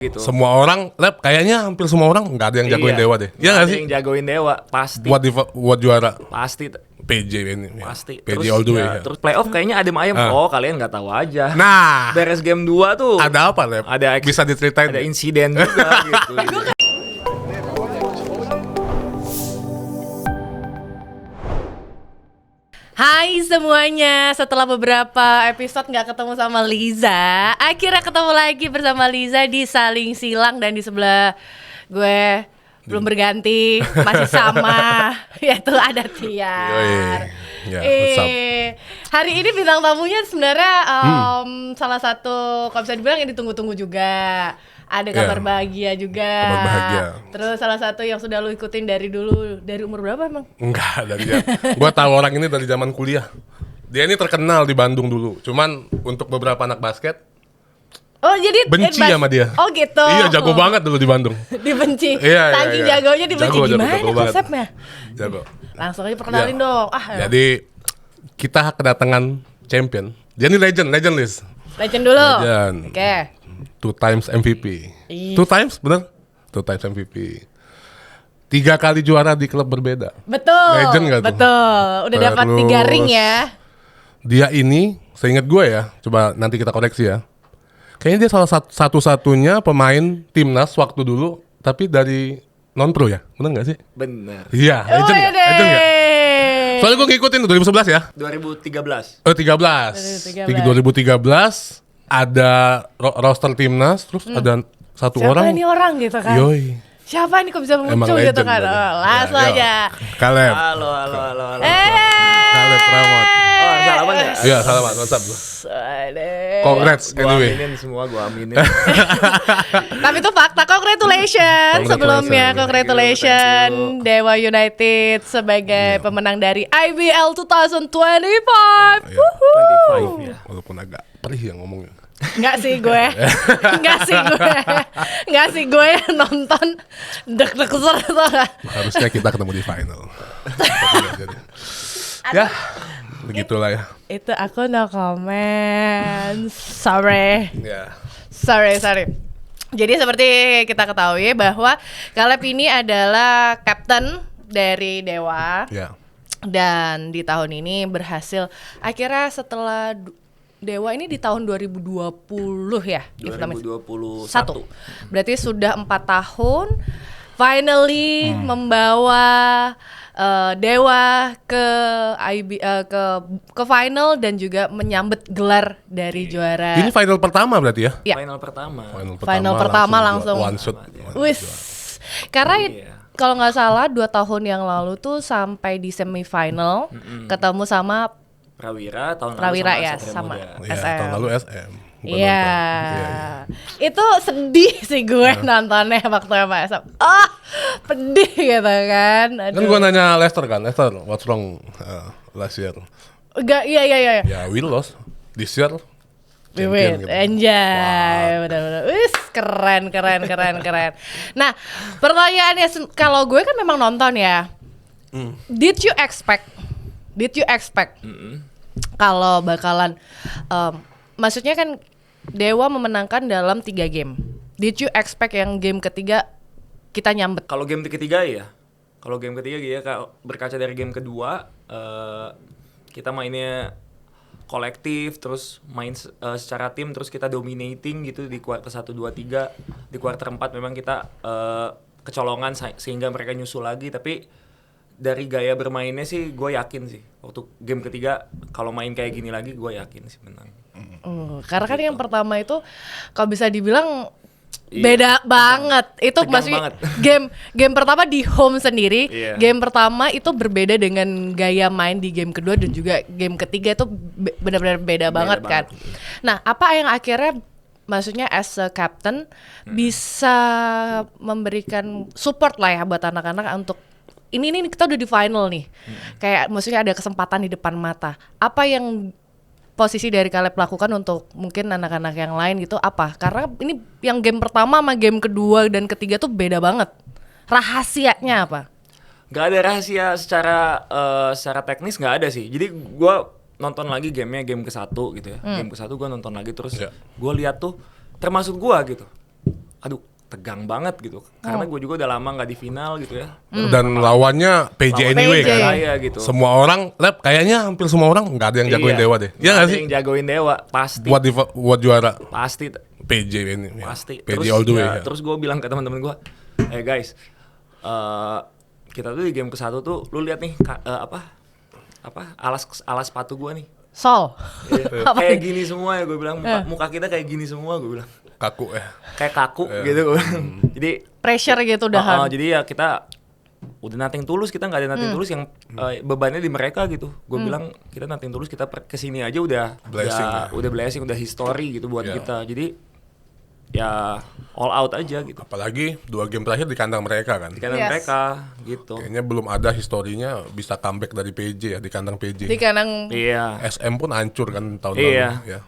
gitu. Semua orang, kayaknya hampir semua orang nggak ada yang jagoin Dewa deh. Iya nggak sih? Yang jagoin Dewa pasti. Buat juara. Pasti. PJ ini. Pasti. PJ Terus, all the way. ya. Terus playoff kayaknya adem ayem. Oh kalian nggak tahu aja. Nah, Beres game 2 tuh. ada apa Lep? Bisa diceritain? Ada insiden juga gitu. Hai semuanya, setelah beberapa episode nggak ketemu sama Liza, akhirnya ketemu lagi bersama Liza di Saling Silang. Dan di sebelah gue belum berganti, masih sama, yaitu ada Tiar. Ya, Hari ini bintang tamunya sebenarnya salah satu, kalau bisa dibilang yang ditunggu-tunggu juga. Ada kabar bahagia juga. Kabar bahagia. Terus salah satu yang sudah lu ikutin dari dulu. Dari umur berapa emang? Enggak, dari dia. Gua tahu orang ini dari zaman kuliah. Dia ini terkenal di Bandung dulu. Cuman untuk beberapa anak basket Oh jadi benci sama dia. Oh gitu. Iya, jago banget dulu di Bandung. Dibenci. Iya, Saking jagonya dibenci. Gimana konsepnya? Jago. Langsung aja perkenalin dong. Jadi kita kedatangan champion. Dia ini legend list. Legend dulu. Legend. Oke. 2 times MVP. 2 times bener? 2 times MVP. 3 kali juara di klub berbeda. Betul. Legend gak tuh? Betul. Udah dapat 3 ring ya. Dia ini, seingat gue ya, coba nanti kita koreksi ya. Kayaknya dia salah satu-satunya pemain timnas waktu dulu, tapi dari non pro ya, bener nggak sih? Bener. Iya, legend nggak? Legend nggak? Soalnya gue ngikutin 2011 ya. 2013. 2013 ada roster timnas, terus ada satu Siapa orang. Siapa ini orang gitu kan? Yoi. Siapa ini kok bisa muncul gitu kan? Langsung aja. Kaleb. Halo. Kaleb Ramot. Oh, salaman ya? Iya, salaman. WhatsApp. Congrats anyway. Gua aminin semua, gua aminin. Tapi itu fakta. Congratulations sebelumnya. Congratulations Dewa United sebagai pemenang dari IBL 2025. 25 ya. Walaupun agak perih yang ngomongnya. Enggak sih gue yang nonton deg-deg ser tuh gak? Harusnya kita ketemu di final. Ya, begitulah ya. Itu aku no comment. Sorry. Ya. Sorry. Jadi seperti kita ketahui bahwa Kaleb ini adalah kapten dari Dewa. Ya. Dan di tahun ini berhasil akhirnya setelah Dewa ini di tahun 2020 ya, 2021. Berarti sudah 4 tahun finally membawa Dewa ke ke final dan juga menyambet gelar dari juara. Ini final pertama berarti ya? Ya. Final pertama langsung one shot. Wis. Karena kalau nggak salah 2 tahun yang lalu tuh sampai di semifinal ketemu sama Prawira sama Ya, SM. tahun lalu SM. Iya. Itu sedih sih gue nontonnya waktu sama SM. Pedih gitu kan. Kan gue nanya Leicester, what's wrong last year? Enggak, iya. Ya, we lost this year. We win, anjay, benar-benar, wis keren. Nah, pertanyaannya kalau gue kan memang nonton ya. Did you expect kalau bakalan, maksudnya kan Dewa memenangkan dalam 3 game. Did you expect yang game ketiga kita nyambet? Kalau game ketiga ya. Kalau berkaca dari game kedua, kita mainnya kolektif, terus main secara tim, terus kita dominating gitu di kuarter 1, 2, 3. Di kuarter 4 memang kita kecolongan sehingga mereka nyusul lagi, tapi dari gaya bermainnya sih gue yakin sih waktu game ketiga kalau main kayak gini lagi gue yakin sih menang. Karena kan yang pertama itu kalau bisa dibilang beda banget. Itu maksudnya game pertama di home sendiri. Game pertama itu berbeda dengan gaya main di game kedua, dan juga game ketiga itu benar-benar beda banget kan. Nah, apa yang akhirnya maksudnya as a captain bisa memberikan support lah ya buat anak-anak untuk ini kita udah di final nih. Kayak maksudnya ada kesempatan di depan mata. Apa yang posisi dari Kaleb lakukan untuk mungkin anak-anak yang lain gitu apa? Karena ini yang game pertama sama game kedua dan ketiga tuh beda banget. Rahasianya apa? Gak ada rahasia secara teknis, gak ada sih. Jadi gue nonton lagi gamenya, game ke-1 gitu ya. Game ke-1 gue nonton lagi terus gue lihat tuh termasuk gue gitu. aduh tegang banget gitu. Karena gue juga udah lama nggak di final gitu ya. Dan lawannya PJ anyway PJ. kan. Saya gitu. Semua orang, Lab, kayaknya hampir semua orang nggak ada yang jagoin Iya. Dewa deh. Iya Nggak nggak ada sih? yang jagoin Dewa, pasti. Buat juara Pasti. PJ ini. ya. Pasti. PJ all the way. ya, ya. terus gue bilang ke teman-teman gue, guys, kita tuh di game ke-1 tuh, lu lihat nih alas sepatu gue nih. Sol. Iya. Apa Kayak nih? gini semua ya gue bilang, muka kita kayak gini semua gue bilang. Kaku ya. Kayak kaku gitu gue bilang. Jadi Pressure gitu udahan. jadi ya kita udah nothing tulus, kita nggak ada nothing tulus yang bebannya di mereka gitu. Gue bilang kita nothing tulus, kita kesini aja udah Blessing udah blessing, udah history gitu buat Iya. kita. Jadi ya all out aja gitu. Apalagi 2 game terakhir di kandang mereka kan. Di kandang Yes. mereka gitu. Kayaknya belum ada historinya bisa comeback dari PJ ya di kandang PJ. Di kandang. Iya. SM pun hancur kan tahun Iya. lalu ya.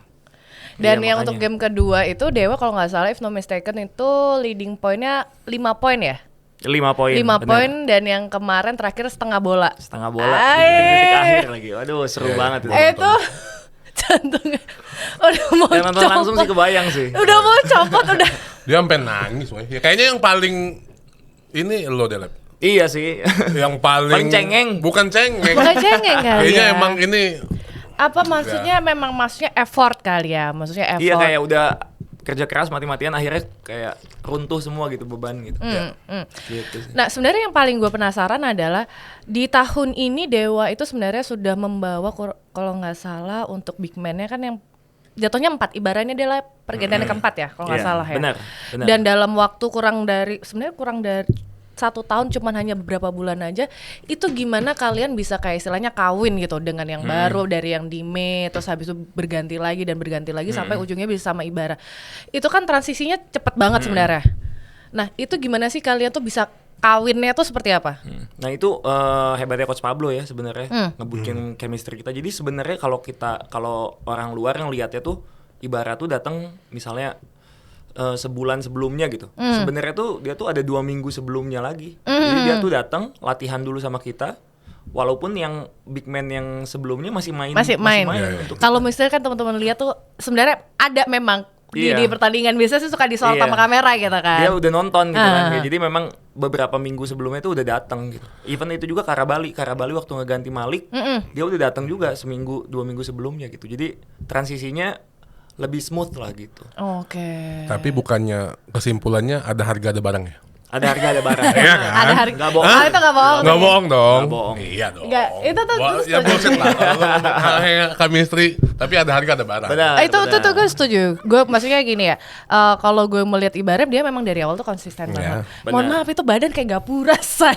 Dan Iya, yang makanya. untuk game kedua itu Dewa kalau nggak salah if no mistaken itu leading pointnya 5 poin ya? 5 poin. 5 bener. poin dan yang kemarin terakhir setengah bola. Setengah bola Ay. di detik akhir lagi. Waduh, seru Iya, banget itu. Itu jantungnya udah mau Yang nonton langsung sih copot. kebayang sih. Udah mau copot udah. Dia sampai nangis woy. Ya, kayaknya yang paling ini lo deh, Lab. Iya sih. Yang paling Paling cengeng. Bukan cengeng. Bukan cengeng kali Kayaknya ya. emang ini Apa maksudnya memang maksudnya effort kali ya. Maksudnya effort. Iya kayak udah kerja keras mati-matian akhirnya kayak runtuh semua gitu beban gitu. Gitu sih. Nah sebenarnya yang paling gue penasaran adalah di tahun ini Dewa itu sebenarnya sudah membawa kalau nggak salah untuk big man-nya kan yang jatuhnya 4, ibaratnya dia lah pergantian keempat ya kalau nggak Iya, salah ya. benar. Dan dalam waktu kurang dari 1 tahun cuman hanya beberapa bulan aja itu gimana kalian bisa kayak istilahnya kawin gitu dengan yang baru dari yang di Mei terus habis itu berganti lagi sampai ujungnya bisa sama Ibarra. Itu kan transisinya cepet banget sebenarnya. Nah, itu gimana sih kalian tuh bisa kawinnya tuh seperti apa? Nah itu hebatnya Coach Pablo ya sebenarnya ngebukin chemistry kita. Jadi sebenarnya kalau orang luar yang lihatnya tuh Ibarra tuh datang misalnya sebulan sebelumnya gitu. Sebenarnya tuh dia tuh ada 2 minggu sebelumnya lagi. Jadi dia tuh datang latihan dulu sama kita. Walaupun yang big man yang sebelumnya masih main. Masih main. Untuk Kalau misalnya kan teman-teman lihat tuh sebenarnya ada memang Iya. di pertandingan biasa sih suka disorot Iya. sama kamera gitu kan. dia udah nonton gitu kan. Ah. Jadi memang beberapa minggu sebelumnya tuh udah datang gitu. Even itu juga Karabali waktu ngeganti Malik, dia udah datang juga 1-2 minggu sebelumnya gitu. Jadi transisinya lebih smooth lah gitu. Oke. tapi bukannya kesimpulannya ada harga ada barang ya? Ada harga ada barang. Iya kan? Ada hari. Nggak bohong. Ah, itu nggak bohong. Nggak bohong dong. Nggak bohong. Iya dong. Nggak, itu tuh Wah, setuju. ya bullshit lah. Kalau chemistry, tapi ada harga ada barang. Benar. Itu benar. tuh gue setuju. Gue maksudnya gini ya. Kalau gue melihat Ibarra dia memang dari awal tuh konsisten banget. Mohon benar. maaf itu badan kayak gapura say.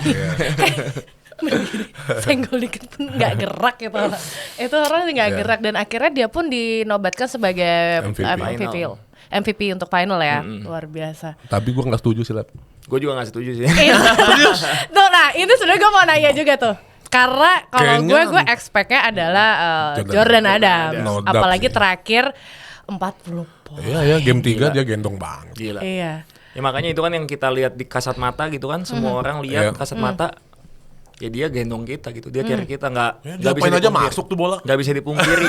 Begini, senggol dikit pun nggak gerak gitu. Itu orang nggak Iya. gerak dan akhirnya dia pun dinobatkan sebagai MVP. MVP untuk final ya. Luar biasa. Tapi gue nggak setuju sih, Lab. Gue juga gak setuju sih. Tuh, nah itu sebenarnya gue mau nanya juga tuh. Karena kalau Kayaknya- gue expect-nya adalah Jordan Adams. No doubt Apalagi sih. terakhir 40 poin. Iya ya, game 3 dia gendong banget. Gila. Iya. Ya makanya itu kan yang kita lihat di kasat mata gitu kan. Semua orang lihat Iya. kasat mata. Ya dia gendong kita gitu. Dia carry kita Ya, dia apain aja masuk tuh bola. Gak bisa dipungkiri.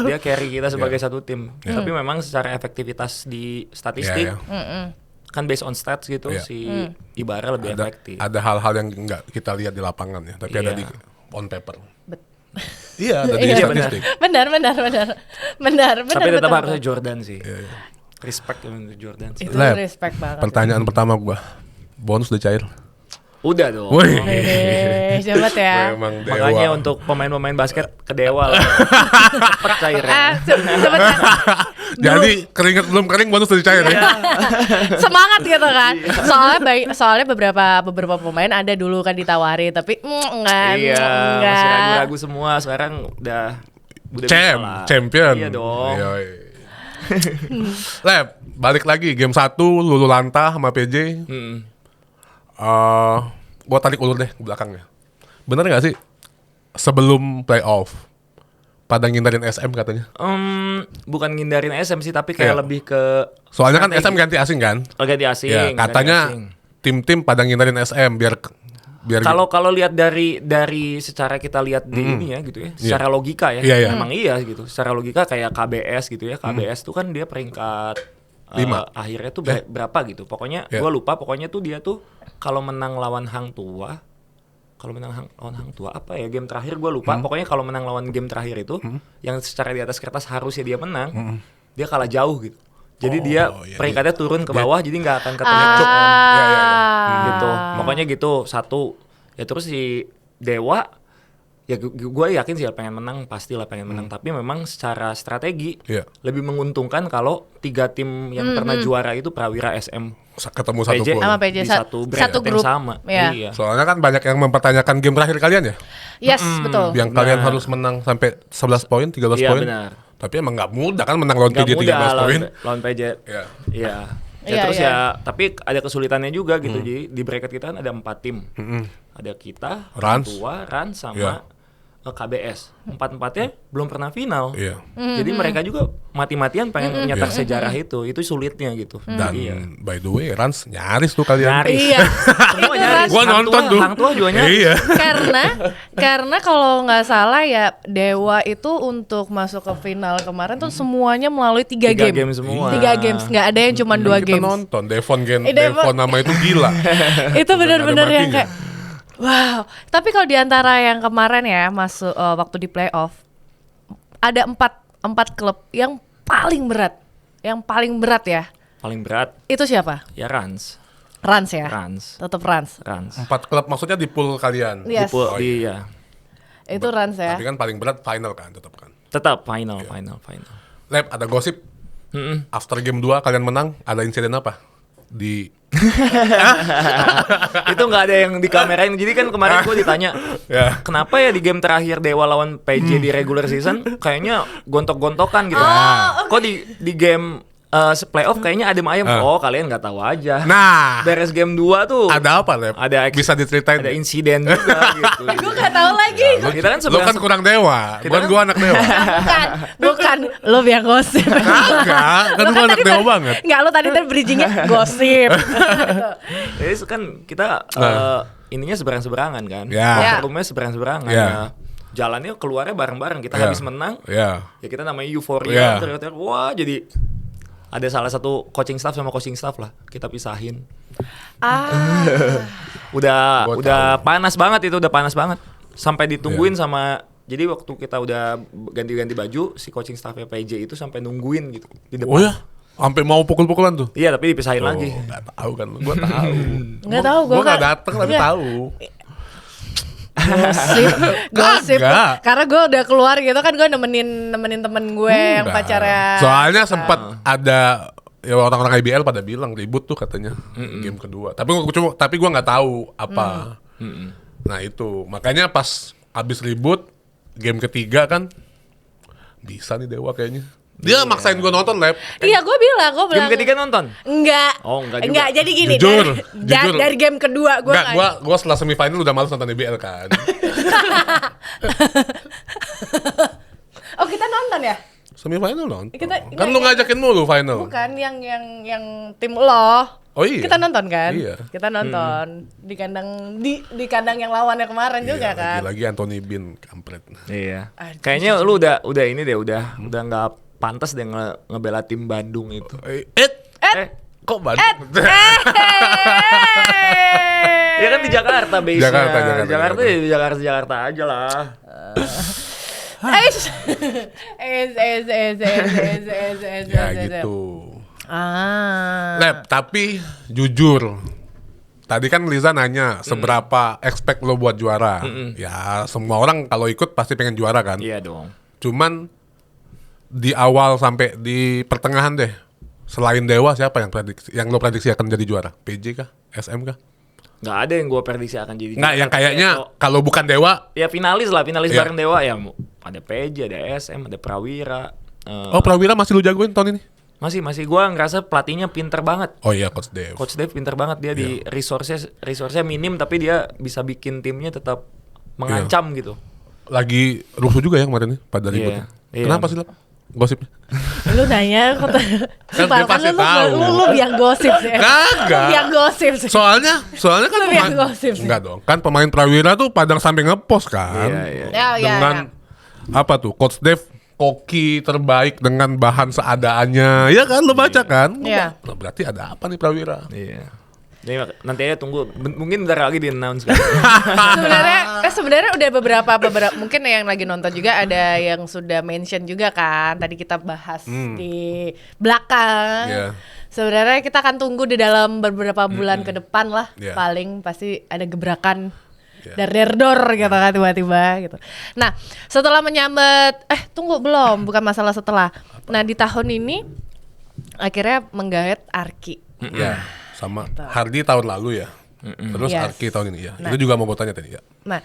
Dia carry kita sebagai satu tim. Tapi memang secara efektivitas di statistik. Iya, iya. Kan based on stats gitu Iya. si Ibarra lebih efektif. Ada hal-hal yang nggak kita lihat di lapangan ya, tapi ada Iya. di on paper. Iya, ada di Iya, statistik. Benar. Tapi tetap benar. harusnya Jordan sih. Iya, Respect untuk Jordan sih. Itu Lab, respect banget. Pertanyaan pertama gua, bonus udah cair. Udah dong. Woi, Hebat ya. memang Makanya dewa. untuk pemain-pemain basket ke Dewa lah. Percayain. Sebentar. Jadi keringet belum kering bonus udah cair ya. Semangat gitu kan. Soalnya beberapa pemain ada dulu kan ditawari tapi enggak. Iya, masih ragu-ragu semua. Sekarang udah bisa lah. Champion. Iya dong. Yoi. Lab, balik lagi game 1 Lulu Lanta sama PJ. Gua tarik ulur deh ke belakangnya. Bener gak sih sebelum playoff pada ngindarin SM katanya? Bukan ngindarin SM sih, tapi kayak Iya. lebih ke Soalnya kan strategi. SM ganti asing kan? Ganti asing. Ya, ganti katanya asing. tim-tim pada ngindarin SM biar Kalau lihat dari secara kita lihat di ini ya gitu ya, secara logika ya, Iya, iya. memang iya gitu. Secara logika kayak KBS gitu ya, KBS tuh kan dia peringkat akhirnya tuh berapa gitu. Pokoknya gue lupa. Pokoknya tuh dia tuh kalau menang lawan Hang Tua, lawan Hang Tua apa ya game terakhir gue lupa. Pokoknya kalau menang lawan game terakhir itu, yang secara di atas kertas harusnya dia menang, dia kalah jauh gitu. Jadi dia peringkatnya turun ke bawah, jadi nggak akan ketemu cuk gitu. Pokoknya gitu satu. Ya terus si Dewa, ya gue yakin sih pengen menang, pastilah pengen menang. Tapi memang secara strategi lebih menguntungkan kalau 3 tim yang pernah juara itu Prawira, SM, ketemu satu PJ sama PJ di satu grup yang sama. Iya. Soalnya kan banyak yang mempertanyakan game terakhir kalian ya. Yes, betul. Yang kalian harus menang sampai 11 poin, 13 poin. Benar. Tapi emang nggak mudah kan menang lawan PJ 13 poin. Lawan PJ. Iya. Terus ya, tapi ada kesulitannya juga gitu. Jadi di bracket kita kan ada 4 tim. Ada kita, Rans, Tua, Rans sama KBS. 4-4-nya belum pernah final. Jadi mereka juga mati-matian pengen nyetak sejarah itu. Itu sulitnya gitu. Dan by the way, Rans nyaris tuh kalian. Iya. Semua nyaris. Gua nonton tuh. Hang Tua juga nyaris. Iya. Karena kalau nggak salah ya Dewa itu untuk masuk ke final kemarin tuh semuanya melalui 3 game. 3 game semua. 3 games, nggak ada yang cuma 2 Kita games. nonton Devon nama itu gila. Itu benar-benar yang matinya. kayak wow. Tapi kalau di antara yang kemarin ya masuk waktu di playoff ada 4 klub yang paling berat. Yang paling berat ya. Paling berat Itu siapa? ya Rans. Rans ya. Rans. Tetap Rans. 4 klub maksudnya di pool kalian. Yes. Iya. Itu Rans ya. Tapi kan paling berat final kan, tetap kan. Tetap final. Lab, ada gosip. After game 2 kalian menang, ada insiden apa? Itu nggak ada yang dikamerain. Jadi kan kemarin gue ditanya, kenapa ya di game terakhir Dewa lawan PJ di regular season kayaknya gontok-gontokan gitu. Kok di game playoff kayaknya adem ayem. Oh, kalian nggak tahu aja. Nah, Beres game 2 tuh ada apa, Lab? Bisa diceritain? ada insiden juga gitu. Gue nggak tahu lagi. Kita kan Lo kan kurang Dewa, gue anak Dewa. Bukan, lo yang gosip. Enggak, kan gue anak Dewa banget. Enggak, lo tadi bridgingnya gosip. Jadi kan kita ininya seberang-seberangan kan. Rumahnya seberang-seberangan. Ya. Jalannya keluarnya bareng-bareng. Kita habis menang. Ya kita namanya euforia. Ternyata wah jadi ada salah satu coaching staff sama coaching staff lah. Kita pisahin. Udah panas banget itu, udah panas banget. Sampai ditungguin sama, jadi waktu kita udah ganti-ganti baju, si coaching staffnya PJ itu sampai nungguin gitu di depan. Oh ya? Sampai mau pukul-pukulan tuh? Iya, tapi dipisahin lagi. Gak tahu kan, gue tahu. Nggak tahu, gue nggak datang tapi tahu. Gosip. Karena gue udah keluar gitu kan, gue nemenin temen gue yang pacarnya. Soalnya sempat ada ya orang-orang IBL pada bilang ribut tuh katanya game kedua. Tapi gue nggak tahu apa. Nah itu makanya pas abis ribut game ketiga kan bisa nih Dewa kayaknya. Dia maksain gue nonton, Lab. Iya, gue bilang. Game ketiga nonton? Enggak. Oh, enggak juga. Enggak, jadi gini. Jujur. Dari game kedua gue gue setelah semifinal udah males nonton IBL kan. Oh, kita nonton ya? Semifinal nonton. Kan lu ngajakin mulu final. Bukan yang tim lo. Oh iya. Kita nonton kan? Iya. Kita nonton di kandang yang lawannya kemarin juga kan. Lagi Anthony Bean kampret. Iya. Kayaknya lu udah ini deh, udah nggak pantas deh ngebela tim Bandung itu. Kok Bandung? Ya kan di Jakarta base-nya. Jakarta aja lah. Ya gitu. Lab, tapi jujur tadi kan Liza nanya seberapa expect lo buat juara. Ya semua orang kalau ikut pasti pengen juara kan. Iya dong. Cuman di awal sampai di pertengahan deh, selain Dewa siapa yang lo prediksi akan jadi juara? PJ kah? SM kah? Nggak ada yang gue prediksi akan jadi. Nggak, yang kayaknya kalau bukan Dewa. Ya finalis bareng Dewa ya. Ada PJ, ada SM, ada Prawira. Prawira masih lu jagoin tahun ini? Masih gue ngerasa pelatihnya pinter banget. Oh iya, Coach Dev. Coach Dev pinter banget, dia di resource-nya minim tapi dia bisa bikin timnya tetap mengancam gitu. Lagi rusuh juga ya kemarin nih pada ributnya. Kenapa sih, Lap? Gosipnya? Lu nanya kok dia pasti tahu. Lu yang gosip sih. Kagak. Yang gosip sih. Soalnya kan yang gosip sih. Enggak dong. Kan pemain Prawira tuh padang sampai ngepost kan. Iya. Ya, dengan apa tuh? Coach Dev koki terbaik dengan bahan seadanya, ya kan lo baca kan? Iya. Nah, berarti ada apa nih Prawira? Iya. Jadi nanti aja tunggu, mungkin bentar lagi di announce kan. sebenarnya udah beberapa mungkin yang lagi nonton juga ada yang sudah mention juga kan. Tadi kita bahas di belakang. Iya. Sebenarnya kita akan tunggu di dalam beberapa bulan ke depan lah. Iya. Paling pasti ada gebrakan. Iya. Dor gitu kan tiba-tiba gitu. Nah, setelah menyambut tunggu belum, bukan masalah setelah. Nah, di tahun ini akhirnya menggait Arki. Ya, sama Hardy tahun lalu ya. Terus Yes. Arki tahun ini ya. Nah. Itu juga mau tanya tadi ya. Nah,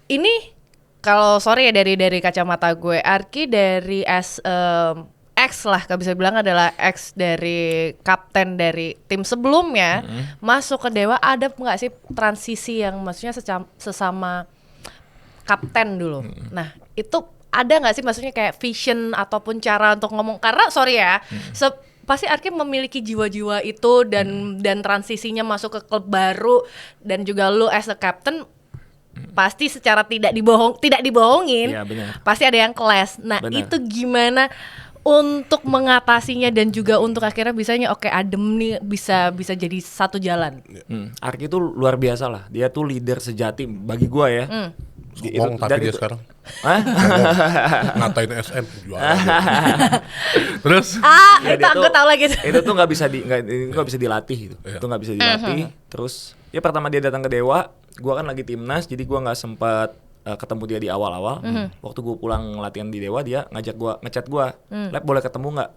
ini kalau sorry ya dari kacamata gue, Arki dari ex lah, kalau bisa bilang adalah ex dari kapten dari tim sebelumnya, masuk ke Dewa, ada nggak sih transisi yang maksudnya sesama kapten dulu? Nah, itu ada nggak sih maksudnya kayak vision ataupun cara untuk ngomong? Karena sorry ya, pasti Arki memiliki jiwa-jiwa itu dan transisinya masuk ke klub baru dan juga lu as a captain pasti secara tidak dibohongin, Iya, benar. pasti ada yang clash. Nah, Benar. itu gimana untuk mengatasinya dan juga untuk akhirnya bisanya oke, adem nih bisa jadi satu jalan. Arki itu luar biasa lah. Dia tuh leader sejati bagi gua ya. Ngomong tapi dia sekarang Hah? ngatain SM juara. Terus Ya, Itu aku tahu lagi. Itu tuh nggak bisa dilatih gitu. Iya. Itu nggak bisa dilatih. Terus ya pertama dia datang ke Dewa, gua kan lagi timnas, jadi gua nggak sempat ketemu dia di awal-awal. Waktu gua pulang latihan di Dewa, dia ngechat gua, "Lep, boleh ketemu nggak?"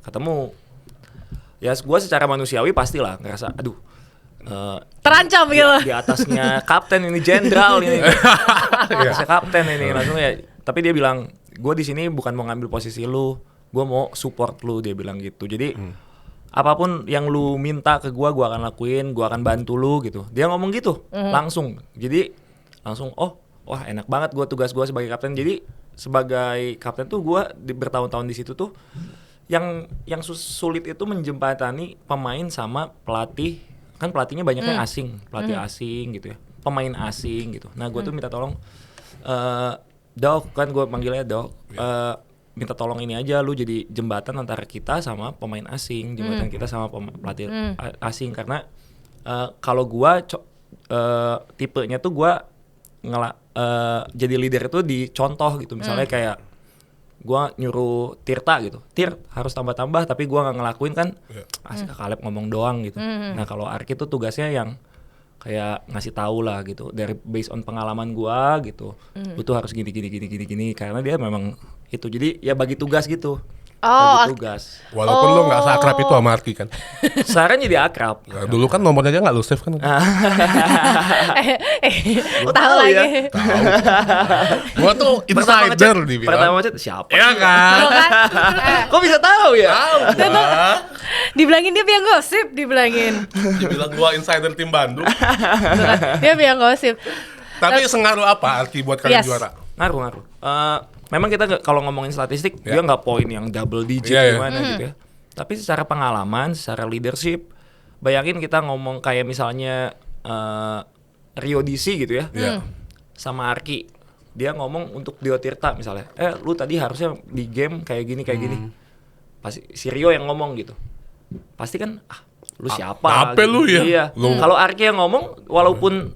Ketemu. Ya gua secara manusiawi pastilah ngerasa, aduh. Terancam gitu. Di atasnya kapten ini, jenderal ini. Di atasnya kapten ini langsung ya. Tapi dia bilang, gue di sini bukan mau ngambil posisi lu, gue mau support lu, dia bilang gitu. Jadi apapun yang lu minta ke gue akan lakuin, gue akan bantu lu gitu. Dia ngomong gitu langsung. Jadi langsung wah enak banget gue tugas gue sebagai kapten. Jadi sebagai kapten tuh gue bertahun-tahun di situ tuh yang sulit itu menjembatani pemain sama pelatih. Kan pelatihnya banyaknya asing, pelatih asing gitu ya, pemain asing gitu. Nah gue tuh minta tolong, Dok, kan gue manggilnya Dok, minta tolong ini aja, lu jadi jembatan antara kita sama pemain asing, jembatan kita sama pelatih asing. Karena kalau gue tipenya tuh gue jadi leader itu dicontoh gitu, misalnya kayak gue nyuruh Tirta gitu, Tir harus tambah-tambah, tapi gue nggak ngelakuin kan, asik Kaleb ngomong doang gitu. Nah kalau Arki tuh tugasnya yang kayak ngasih tahu lah gitu, dari based on pengalaman gue gitu, lu tuh harus gini, karena dia memang itu, jadi ya bagi tugas gitu. Bagi tugas. walaupun lo nggak seakrab itu sama Arki kan. Sekarang jadi akrab. Nah, dulu kan nomornya aja nggak lu save kan. Tahu lagi. Gua tuh insider dibilang. Pertama chat siapa? Ya kan. Tuh kan? Kok bisa tahu ya? Dibilangin dia biang gosip, dibilangin. Dibilang gua insider tim Bandung. Tuh kan? Dia biang gosip. Tapi sengaruh apa Arki buat kalian Yes. juara? Ngaruh. Memang kita kalau ngomongin statistik dia nggak poin yang double digit gimana gitu ya. Tapi secara pengalaman, secara leadership, bayangin kita ngomong kayak misalnya Rio DC gitu ya, sama Arki, dia ngomong untuk Dio Tirta misalnya, lu tadi harusnya di game kayak gini. Pasti si Rio yang ngomong gitu, pasti kan lu siapa? Apa gitu. lu ya? Iya. Kalau Arki yang ngomong, walaupun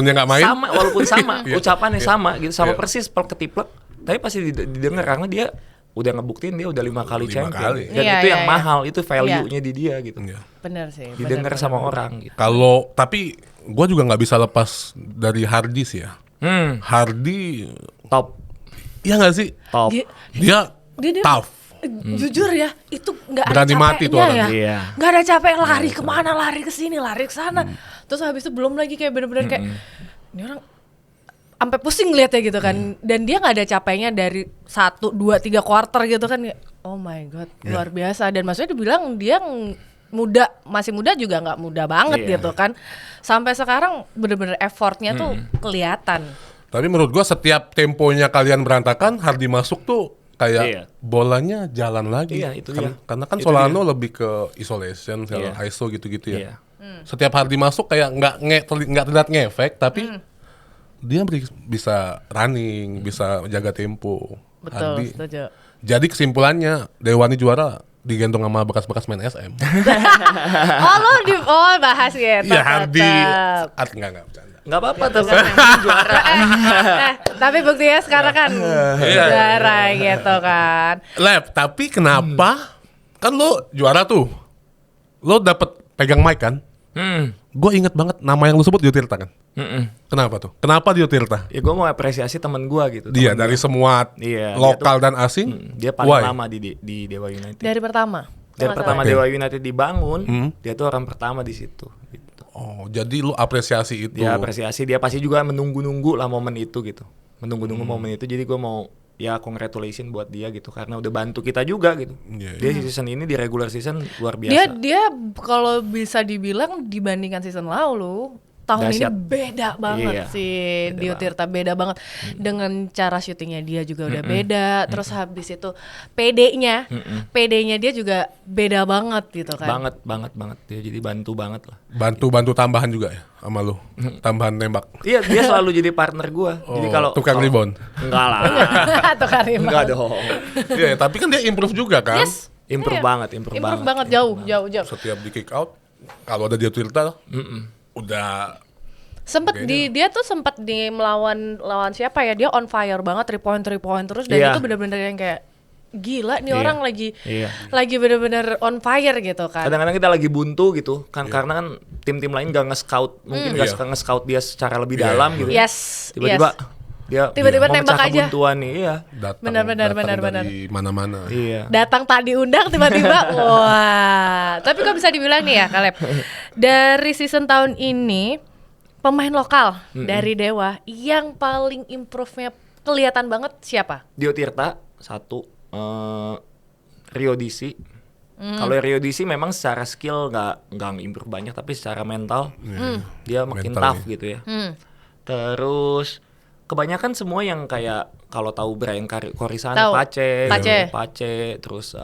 dia nggak main, walaupun sama ucapannya sama gitu, sama Iya. persis ketiplek, tapi pasti didengar karena dia udah ngebuktiin dia udah 5 kali 5 champion kali. dan Iya, itu iya, yang iya. mahal, itu value-nya di dia gitu, Iya. Bener sih. didengar sama orang gitu. Kalau tapi gua juga nggak bisa lepas dari Hardy sih ya. Hardy, Top. iya nggak sih? Top. Dia Tough. jujur ya, itu nggak ada Berani mati tuh capeknya orang. ya. Iya. Nggak ada capek, lari kemana, lari ke sini, lari ke sana. Terus habis itu belum lagi kayak bener-bener kayak ini orang sampai pusing liatnya gitu kan. Dan dia nggak ada capeknya dari 1, 2, 3 quarter gitu kan. Oh my god, luar biasa. Dan maksudnya dibilang dia masih muda juga nggak muda banget Iya. gitu kan. Sampai sekarang bener-bener effortnya tuh kelihatan. Tapi menurut gua setiap temponya kalian berantakan, Hardy masuk tuh kayak Iya. bolanya jalan lagi. Iya, itu dia. Karena kan Itu Solano lebih ke isolation, Iya. ISO gitu-gitu ya. Iya. Setiap Hardy masuk kayak nggak terlihat ngefek, tapi dia bisa running, bisa jaga tempo. Betul, Hardy. setuju. Jadi kesimpulannya Dewa ini juara digendong sama bekas-bekas main SM. Bahas gitu. Iya Hardy. tetep. Enggak bercanda. Nggak apa-apa terserah yang penting juara. Tapi buktinya sekarang kan juara gitu kan. Lep, tapi kenapa? Kan lo juara tuh. Lo dapet pegang mic kan? Gue inget banget nama yang lo sebut Dio Tirta kan? Kenapa tuh? Kenapa Dio Tirta? Ya gue mau apresiasi temen gue gitu. Dia Temen dari gua. semua Iya, lokal dia dan asing. Dia paling Why? lama di Dewa United. Dari pertama. Dari pertama Oke. Dewa United dibangun, dia tuh orang pertama di situ. Gitu. Oh, jadi lo apresiasi itu. Dia apresiasi, dia pasti juga menunggu-nunggu lah momen itu gitu. Menunggu-nunggu momen itu, jadi gue mau ya congratulation buat dia gitu karena udah bantu kita juga gitu. Iya, Dia di season ini di regular season luar biasa. Dia kalau bisa dibilang dibandingkan season lalu tahun Dahsyat. ini beda banget Iya, sih beda Dio Tirta, beda banget dengan cara syutingnya dia juga udah beda. Terus habis itu PD-nya dia juga beda banget gitu kan. Banget dia jadi bantu banget lah. Bantu tambahan juga ya sama lo. Tambahan nembak. Iya, dia selalu jadi partner gua. Jadi kalau tukang rebound. enggak lah. Atau Karim. Enggak dong. Iya, tapi kan dia improve juga kan? Yes. Improve Iya. banget. Improve banget jauh. Setiap di kick out, kalau ada Dio Tirta, udah Dia tuh sempat di lawan siapa ya, dia on fire banget, 3 point terus, dan Iya. itu benar-benar yang kayak gila nih Iya. orang lagi benar-benar on fire gitu kan. Kadang-kadang kita lagi buntu gitu kan karena kan tim-tim lain gak nge-scout, mungkin gak Iya. suka nge-scout dia secara lebih Iya. dalam gitu. Yes. Tiba-tiba dia Tiba-tiba mau nembak memecah aja. kebuntuan nih, iya. datang Benar. dari mana-mana. Iya. Datang tak diundang tiba-tiba wah. Tapi kok bisa dibilang nih ya Kaleb, dari season tahun ini pemain lokal dari Dewa yang paling improve-nya kelihatan banget siapa? Dio Tirta satu, Rio DC. Kalau Rio DC memang secara skill nggak improve banyak, tapi secara mental dia makin Mental, tough ya. gitu ya. Terus kebanyakan semua yang kayak kalau tahu Brian Corisana, Tahu. Pace, terus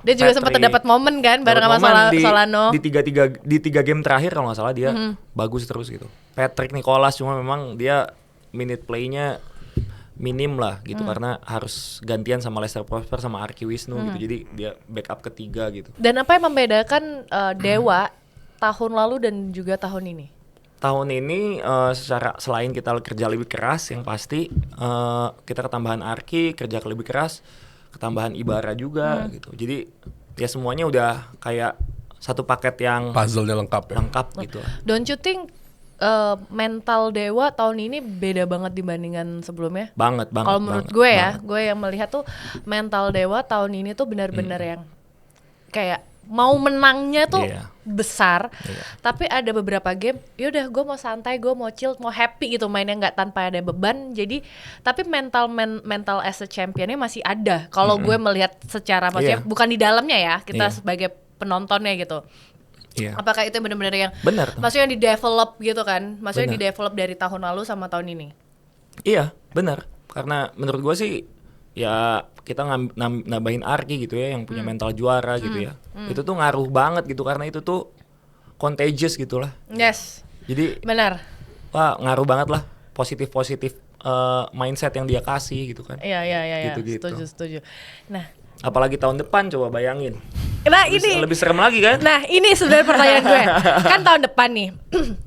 Dia juga sempat Patrick. dapat momen kan bareng Dapat sama momen Solano. di tiga game terakhir kalau nggak salah dia bagus terus gitu. Patrick Nicholas cuma memang dia minute play-nya minim lah gitu karena harus gantian sama Lester Prosper sama Arki Wisnu gitu. Jadi dia backup ketiga gitu. Dan apa yang membedakan Dewa tahun lalu dan juga tahun ini? Tahun ini secara selain kita kerja lebih keras yang pasti kita ketambahan Arki, kerja lebih keras, ketambahan Ibarra juga gitu. Jadi ya semuanya udah kayak satu paket yang Puzzle-nya lengkap ya. lengkap gitu. Don't you think mental Dewa tahun ini beda banget dibandingkan sebelumnya? Banget. Kalau menurut gue ya, gue yang melihat tuh mental Dewa tahun ini tuh benar-benar yang kayak mau menangnya tuh Iya. besar, tapi ada beberapa game, yaudah gue mau santai, gue mau chill, mau happy gitu mainnya nggak tanpa ada beban. Jadi tapi mental as a championnya masih ada. Kalau gue melihat secara maksudnya Iya. bukan di dalamnya ya, kita Iya. sebagai penontonnya gitu. Iya. Apakah itu benar-benar yang Benar. maksudnya di develop gitu kan? Maksudnya Benar. di develop dari tahun lalu sama tahun ini. Iya, benar. Karena menurut gua sih ya kita nambahin Arki gitu ya yang punya mental juara gitu ya. Itu tuh ngaruh banget gitu karena itu tuh contagious gitu lah. Yes, Jadi benar. wah ngaruh banget lah positif mindset yang dia kasih gitu kan. Iya. Gitu-gitu. Setuju. Nah, Apalagi tahun depan coba bayangin. ini Lebih serem lagi kan? Nah, ini sebenarnya pertanyaan gue. Kan tahun depan nih.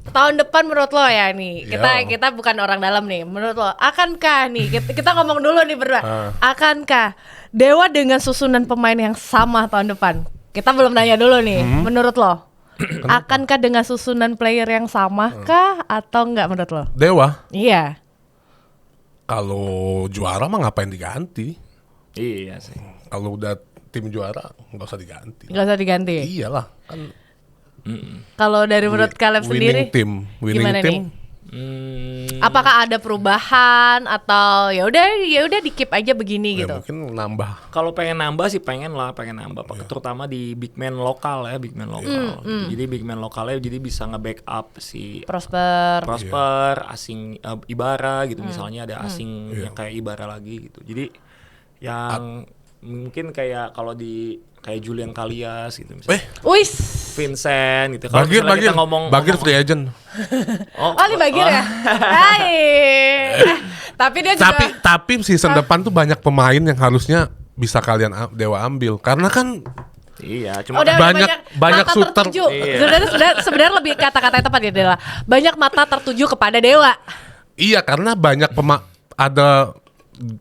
Tahun depan menurut lo ya nih. Kita bukan orang dalam nih. Menurut lo, akankah nih kita ngomong dulu nih berdua. Akankah Dewa dengan susunan pemain yang sama tahun depan? Kita belum nanya dulu nih. Menurut lo, akankah dengan susunan player yang sama kah atau enggak menurut lo? Dewa, Iya. kalau juara mah ngapain diganti? Iya sih. Kalau udah tim juara nggak usah diganti. Nggak usah diganti. Iyalah, kan Kalau dari menurut Caleb sendiri, winning gimana team. nih? Apakah ada perubahan atau ya udah di keep aja begini Ya gitu? mungkin nambah. Kalau pengen nambah sih pengen nambah, terutama di big man lokal ya, big man lokal. Jadi big man lokalnya jadi bisa nge-backup si Prosper. asing Ibarra gitu misalnya ada asing yang kayak Ibarra lagi gitu. Jadi yang mungkin kayak kalau di kayak Julian Kalias gitu misalnya. Wis. Vincent gitu. Kalau Bagir, misalnya kita ngomong Bagir free agent. Oh, ini Bagir ya? Hai. Tapi dia juga Tapi season depan tuh banyak pemain yang harusnya bisa kalian Dewa ambil karena kan Iya, cuma udah banyak mata shooter. tertuju. Iya. Sebenarnya lebih kata-kata yang tepat ya adalah banyak mata tertuju kepada Dewa. iya karena banyak ada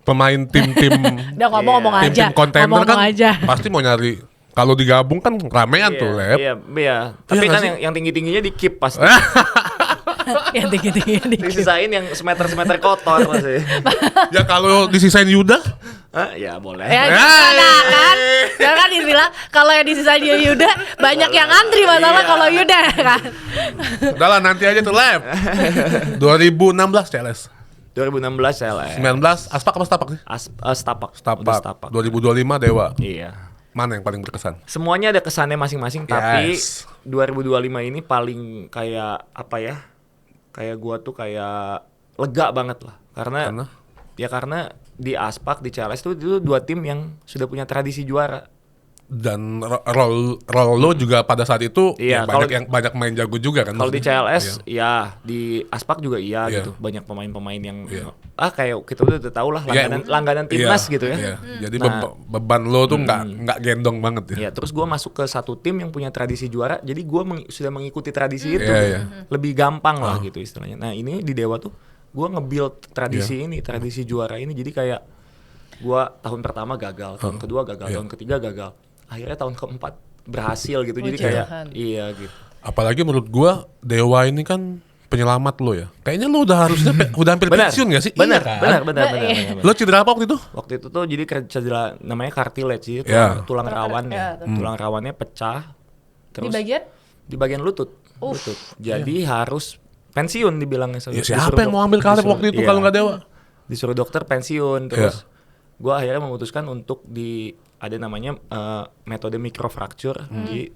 pemain tim-tim Udah ngomong aja. tim-tim kontender Ngomong kan aja. pasti mau nyari kalau digabung kan ramean tuh Lep. Iya. Tapi nggak kan sih? yang tinggi-tingginya di keep pasti. Yang tinggi-tinggi. Disisain yang semeter kotor pasti. Ya kalau disisain Yuda Hah? Ya boleh. Ya kan? Ya kan dibilang kalau yang disisain Yuda banyak yang antri masalah kalau Yuda kan. udahlah nanti aja tuh Lep. 2016 CLS 2016 CLS. 19 Aspak apa Stapak sih? Stapak. Udah Stapak 2025 Dewa Iya. mana yang paling berkesan? Semuanya ada kesannya masing-masing, tapi Yes. 2025 ini paling kayak apa ya? Kayak gua tuh kayak lega banget lah. Karena di Aspak, di CLS itu dua tim yang sudah punya tradisi juara. Dan role lo juga pada saat itu Iya, banyak main jago juga kan. Kalau di maksudnya. CLS Iya. ya, di Aspak juga iya Iya. gitu. Banyak pemain-pemain yang Iya. kayak kita udah tahu lah langganan timnas Iya, gitu ya. iya. Jadi Nah, beban lo tuh nggak gendong banget ya. ya, terus gua masuk ke satu tim yang punya tradisi juara, jadi gua sudah mengikuti tradisi itu. Iya, iya. Lebih gampang lah gitu istilahnya. Nah, ini di Dewa tuh gua nge-build tradisi ini, tradisi juara ini. Jadi kayak gua tahun pertama gagal, tahun kedua gagal, tahun ketiga gagal. Akhirnya tahun keempat berhasil gitu. Jadi kayak iya gitu. Apalagi menurut gua Dewa ini kan penyelamat lo ya. Kayaknya lo udah harusnya udah hampir pensiun gak sih? Benar, Iya kan? benar. Lo cedera apa waktu itu? Waktu itu tuh jadi cedera namanya cartilage sih, Ya. tulang rawan Ya, ya. Tulang rawannya pecah. Di bagian di bagian lutut. Jadi harus pensiun dibilangnya. Ya, siapa yang mau ambil karir waktu itu kalau nggak Dewa? Disuruh dokter pensiun terus. Gua akhirnya memutuskan untuk ada namanya metode microfracture. Jadi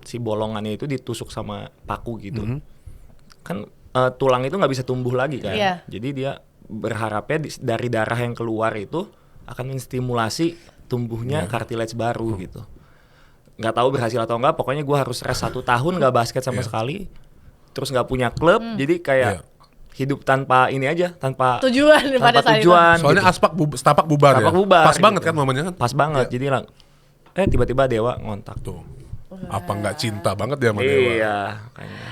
si bolongannya itu ditusuk sama paku gitu. Kan tulang itu nggak bisa tumbuh lagi kan. Iya. Jadi dia berharapnya dari darah yang keluar itu akan menstimulasi tumbuhnya cartilage baru gitu. Nggak tahu berhasil atau enggak, pokoknya gue harus rest 1 tahun nggak basket sama sekali, terus nggak punya klub, jadi kayak hidup tanpa ini aja, tanpa tujuan pada saat itu. Soalnya gitu. Stapak bubar ya. bubar Pas banget gitu. kan momennya kan. Pas banget, jadi tiba-tiba Dewa ngontak Tuh. Apa nggak cinta banget ya sama Dewa? Iya, kayaknya.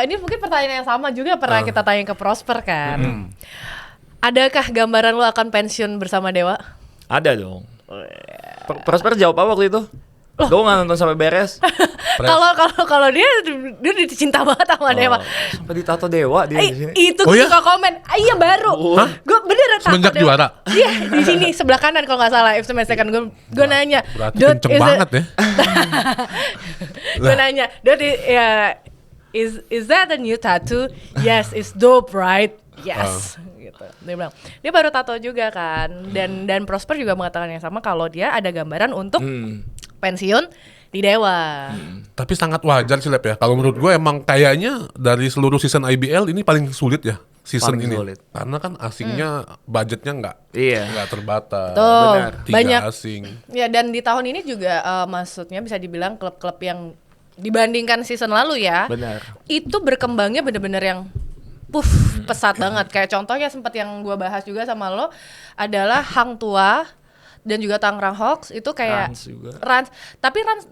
Ini mungkin pertanyaan yang sama juga pernah kita tanya ke Prosper kan. Adakah gambaran lo akan pensiun bersama Dewa? Ada dong. Prosper jawab apa waktu itu? Gue nggak nonton sampai beres. Kalau dia cinta banget sama Dewa. Sampai ditato Dewa dia di sini. Itu gue suka komen. Iya baru. Gue beneran tato Semenjak Dewa. juara? Iya di sini sebelah kanan kalau nggak salah. If second gue nanya. Berarti "Dude, kenceng is it-" banget ya. Gue nanya, "Dude, is that a new tattoo?" Yes, it's dope, right? Yes. Gitu. Dia bilang, dia baru tato juga kan. Dan Prosper juga mengatakan yang sama kalau dia ada gambaran untuk pensiun di Dewa. Tapi sangat wajar sih Lep ya. Kalau menurut gue emang kayaknya dari seluruh season IBL ini paling sulit ya season Paling ini. sulit. Karena kan asingnya budgetnya nggak terbatas. Tuh, Benar. 3 banyak. asing. Ya dan di tahun ini juga maksudnya bisa dibilang klub-klub yang dibandingkan season lalu ya. Benar. Itu berkembangnya bener-bener yang pesat banget. Kayak contohnya sempat yang gua bahas juga sama lo adalah Hang Tua dan juga Tangerang Hawks itu kayak Rans juga. Tapi Rans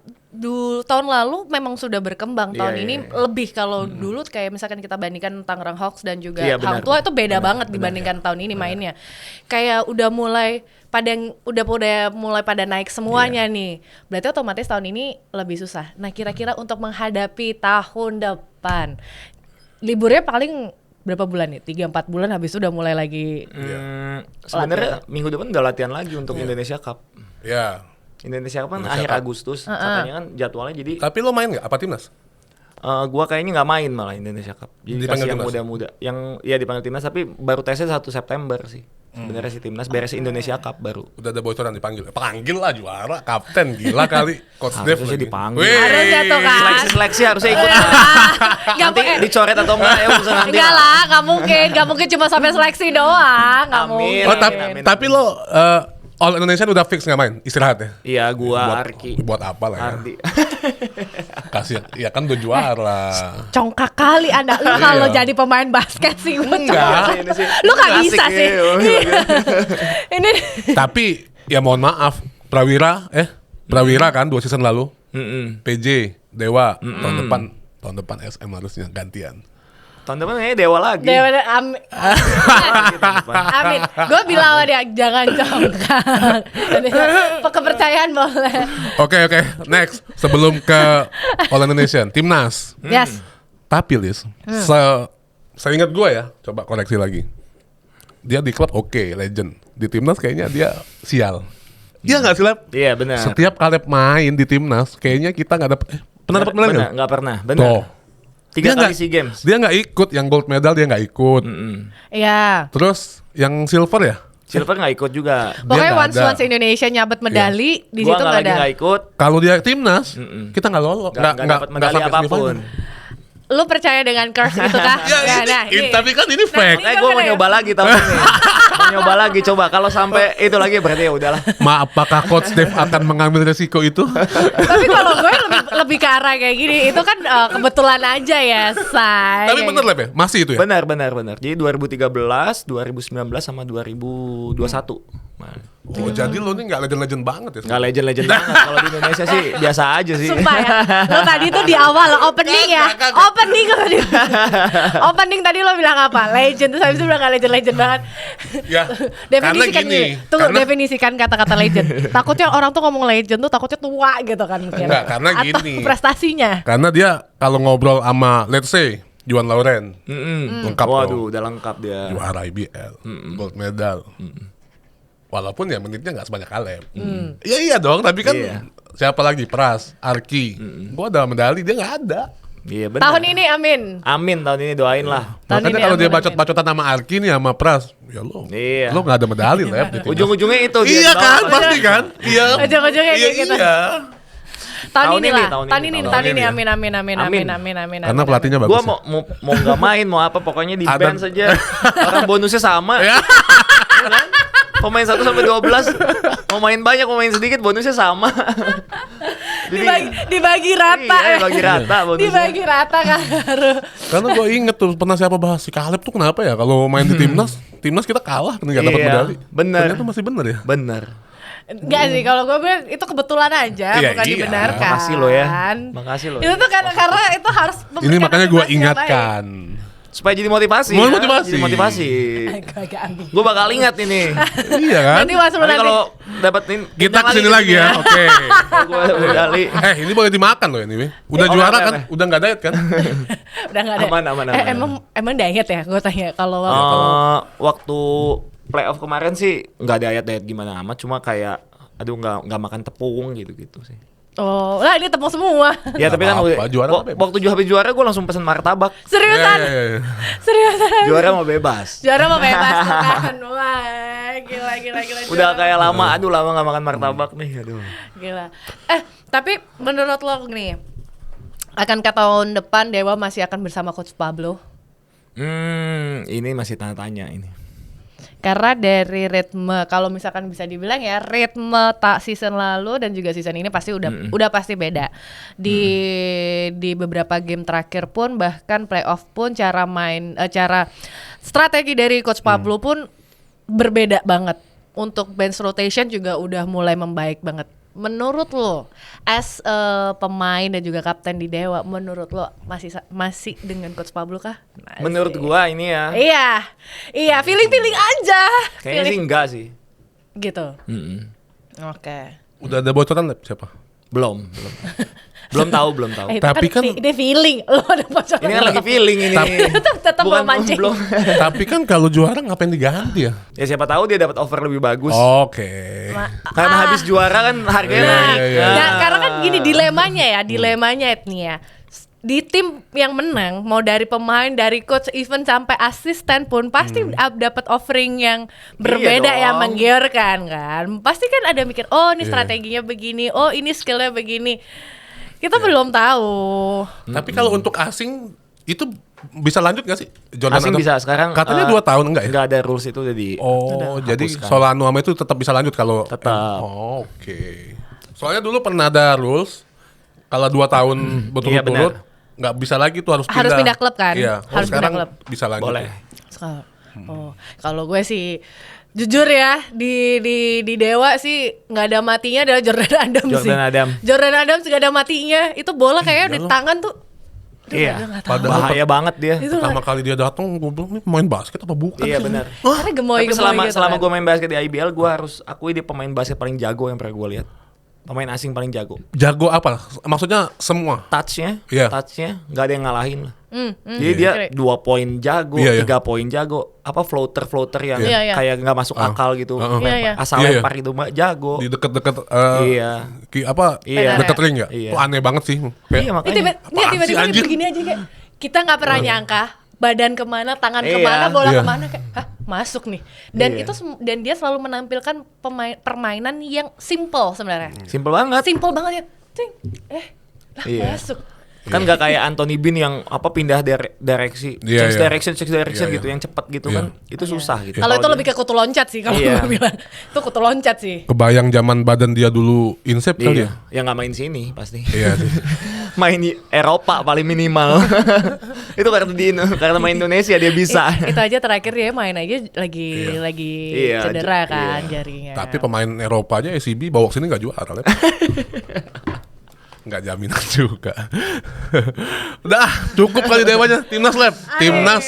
tahun lalu memang sudah berkembang. Tahun Iya, ini iya. lebih kalau dulu kayak misalkan kita bandingkan Tangerang Hawks dan juga Iya, Hang benar, Tua itu beda benar, banget benar, dibandingkan tahun ini mainnya. Kayak udah mulai pada naik semuanya nih. Berarti otomatis tahun ini lebih susah. Nah, kira-kira untuk menghadapi tahun depan liburnya paling berapa bulan nih? 3-4 bulan habis itu udah mulai lagi. Sebenarnya minggu depan udah latihan lagi untuk Indonesia Cup. Ya. Indonesia Cup kan Indonesia akhir Cup. Agustus, katanya kan jadwalnya jadi Tapi lo main nggak? Apa timnas? gua kayaknya nggak main malah Indonesia Cup. Jadi Dipanggil kasih yang timnas? muda-muda. Yang ya dipanggil timnas tapi baru tesnya 1 September sih. Sebenarnya sih timnas beres Indonesia Cup baru. Udah ada bocoran dipanggil. Panggil lah juara, kapten gila kali. Coach Dev Harusnya lagi. dipanggil. Wih. Harusnya tuh kan. Seleksi harusnya ikut. Nanti dicoret atau enggak ya urusan nanti. Enggak lah, nggak mungkin cuma sampai seleksi doang, nggak Amin. mungkin. Oh, Amin. tapi lo All Indonesian udah fix nggak main, istirahat ya? Iya, gua Buat- Arki. Buat apa lah ya? Ardi. Kasian, ya kan udah juara. Congkak kali Anda lu kalau jadi pemain basket sih. Enggak. Ini sih. Lu gak Asik bisa nih. sih. Iya. Ini Tapi ya mohon maaf, Prawira kan 2 season lalu, PJ, Dewa, tahun depan SM harusnya gantian. Tahun depan kayaknya Dewa lagi. Amin. Amin. Gue bilang sama dia jangan congkak. Kepercayaan boleh. Oke, next. Sebelum ke All Indonesian, Timnas. Yes. Tapi Lis, seingat gue ya, coba koreksi lagi. Dia di klub oke, legend. Di Timnas kayaknya dia sial. Iya nggak sih, Lep? Iya, benar. Setiap kali main di Timnas, kayaknya kita nggak dapet. Pernah dapat medali nggak? Nggak pernah, benar. Tuh. 3 Dia kali nggak- SEA Games. Dia nggak ikut, yang gold medal dia nggak ikut. Iya. Terus yang silver ya? Silver nggak ikut juga. Pokoknya nggak ada. once Indonesia nyabet medali di Gua situ nggak nggak lagi ada. nggak ikut. Kalau dia Timnas, kita nggak lolos, Nggak dapat medali sampai apapun. semifinal. Lu percaya dengan curse itu kah? Ya, tapi kan ini fake. ini Gue mau kan ya. nyoba lagi tahun ini. Mau nyoba lagi coba. Kalau sampai itu lagi berarti ya udahlah. Apakah Coach Dave akan mengambil resiko itu? Tapi kalau gue lebih ke arah kayak gini, itu kan kebetulan aja ya, say. Tapi bener lah ya, masih itu ya? Benar. Jadi 2013, 2019 sama 2021. Nah, Oh, jadi lo ini nggak legend-legend banget ya? nggak legend banget. Kalau di Indonesia sih biasa aja sih. Sumpah ya, lo tadi tuh di awal opening ya, opening tadi lo bilang apa? Legend, terus habis itu bilang gak legend banget. Ya, Definisikan karena gini, nih, tunggu karena- definisikan kata-kata legend. Takutnya orang tuh ngomong legend tuh takutnya tua gitu kan mungkin. Enggak, karena Atau gini. prestasinya. Karena dia kalau ngobrol sama, let's say, Juan Lauren, lengkap Waduh, dong. udah lengkap dia. Juara IBL, gold medal. Walaupun ya menitnya nggak sebanyak Kaleb. Iya dong, tapi kan Iya. siapa lagi? Pras, Arki. Gua ada medali, dia nggak ada. Iya benar. Tahun ini amin. Amin tahun ini doain lah. Tahun Makanya ini kalau dia amin, bacot-bacotan sama Arki nih sama Pras, ya lo Iya. nggak ada medali Leb. di timnas. Ujung-ujungnya itu dia Iya di kan, bawah. pasti kan? Iya. Ujung-ujungnya kayak gitu. Iya. Tahun ini lah, tahun tahun ini. ini Tahun ini ya. amin. Karena pelatihnya bagus. Gua mau nggak main mau apa pokoknya di Ada- ban saja. Orang bonusnya sama. Ya. Iya kan? Pemain 1 sampai 12 mau main banyak mau main sedikit bonusnya sama. dibagi rata. Iya, dibagi rata bonusnya. Dibagi rata kan. Karena gue inget tuh pernah siapa bahas si Kaleb tuh kenapa ya kalau main di timnas kita kalah nggak dapat Iya, medali. bener. Ternyata masih bener ya. Bener. Enggak sih, kalau gue bilang itu kebetulan aja, Iya, bukan iya. dibenarkan. Makasih lo ya. Makasih lo. Itu tuh karena itu harus Ini memberikan makanya gue motivasi yang ingatkan. Supaya jadi motivasi. Mau ya. motivasi. Jadi motivasi. baik. Agak ambil. Gue bakal ingat ini. Iya kan? Nanti mas Nanti kalau dapetin Kita kesini lagi ya. Oke. Gue medali. Ini boleh dimakan loh ini. Weh. Udah Oh, juara apa, kan? apa? Udah nggak diet kan? Udah nggak ada. Aman. Emang diet ya? Gue tanya kalau Waktu playoff kemarin sih nggak diet gimana amat, cuma kayak aduh nggak makan tepung gitu sih. oh lah ini tepung semua. Ya tapi kan apa-apa, juara mah bebas. waktu habis juara gue langsung pesen martabak. Seriusan? Iya. Seriusan? Juara mau bebas. Juara mau bebas tuh kan. Wah, gila. Udah juara. kayak lama nggak makan martabak nih, aduh. Gila. Tapi menurut lo nih, akankah tahun depan Dewa masih akan bersama Coach Pablo? Ini masih tanda tanya ini. Karena dari ritme, kalau misalkan bisa dibilang ya, ritme tak season lalu dan juga season ini pasti udah pasti beda. Di beberapa game terakhir pun, bahkan playoff pun cara strategi dari Coach Pablo pun berbeda banget. Untuk bench rotation juga udah mulai membaik banget. Menurut lo, as pemain dan juga kapten di Dewa, menurut lo masih dengan Coach Pablo kah? Menurut gua ini ya, Iya, feeling aja. kayaknya sih enggak sih. Gitu. Oke. Udah ada bocoran Leb siapa? Belum tahu. Tapi kan- dia feeling. Lo ada bocoran. Ini kan lagi feeling ini. Tetap mau mancing. belum. Tapi kan kalau juara ngapain diganti ya? Ya siapa tahu dia dapat offer lebih bagus. Oke. Karena habis juara kan harganya Iya, naik. iya. Nah, karena kan gini dilemanya nih ya. Di tim yang menang, mau dari pemain, dari coach, even sampai asisten pun pasti dapat offering yang berbeda Iya yang dong. menggiurkan kan. Pasti kan ada mikir, oh ini strateginya begini, oh ini skillnya begini. Kita belum tahu. Tapi kalau untuk asing itu bisa lanjut gak sih Jordan Asing Adams? bisa sekarang. Katanya 2 tahun enggak ya? Enggak ada rules itu udah di. Jadi hapuskan. Solano sama itu tetap bisa lanjut kalau. Tetap. Oke. Soalnya dulu pernah ada rules kalau 2 tahun berturut-turut nggak bisa lagi tuh harus pindah. Harus pindah klub kan? Iya. Harus Sekarang pindah klub. bisa lanjut. Boleh. Kalau gue sih jujur ya di Dewa sih nggak ada matinya adalah Jordan Adams sih. Jordan Adams nggak ada matinya. Itu bola kayaknya di tangan tuh. Iya. Padahal Bahaya banget dia. pertama kali dia datang gue bilang ini pemain basket apa bukan? Iya sih? benar. Karena gemoy Tapi selama gitu gue main basket di IBL, gue harus akui dia pemain basket paling jago yang pernah gue lihat. Pemain asing paling jago. Jago apa? Maksudnya semua. Touch-nya nggak ada yang ngalahin lah. Jadi dia 2 poin jago, 3 poin jago. Apa floater yang kayak nggak masuk akal gitu. Asal lempar itu jago. Di deket-deket Iya. deket ring ya? Iya. Itu aneh banget sih. Iya makanya. Tiba-tiba begini aja kayak kita nggak pernah nyangka badan kemana, tangan kemana, bola kemana kayak masuk nih. Dan dan dia selalu menampilkan permainan yang simple sebenarnya. Simple banget. Simple banget ya. Cing. Masuk. Kan nggak kayak Anthony Bean yang pindah direksi, change direction gitu, yang cepat gitu kan, itu susah gitu. Kalau itu lebih ke kutu loncat sih kalau gue bilang, itu kutu loncat sih. Kebayang zaman badan dia dulu insep kali ya? Ya nggak main sini pasti. Iya sih. Main di Eropa paling minimal. Itu karena main Indonesia dia bisa. Itu aja terakhir dia main aja lagi cedera kan jarinya. Tapi pemain Eropa aja SCB bawa sini nggak juara. Nggak jaminan juga. Udah cukup kali Dewanya. Timnas Lab. Timnas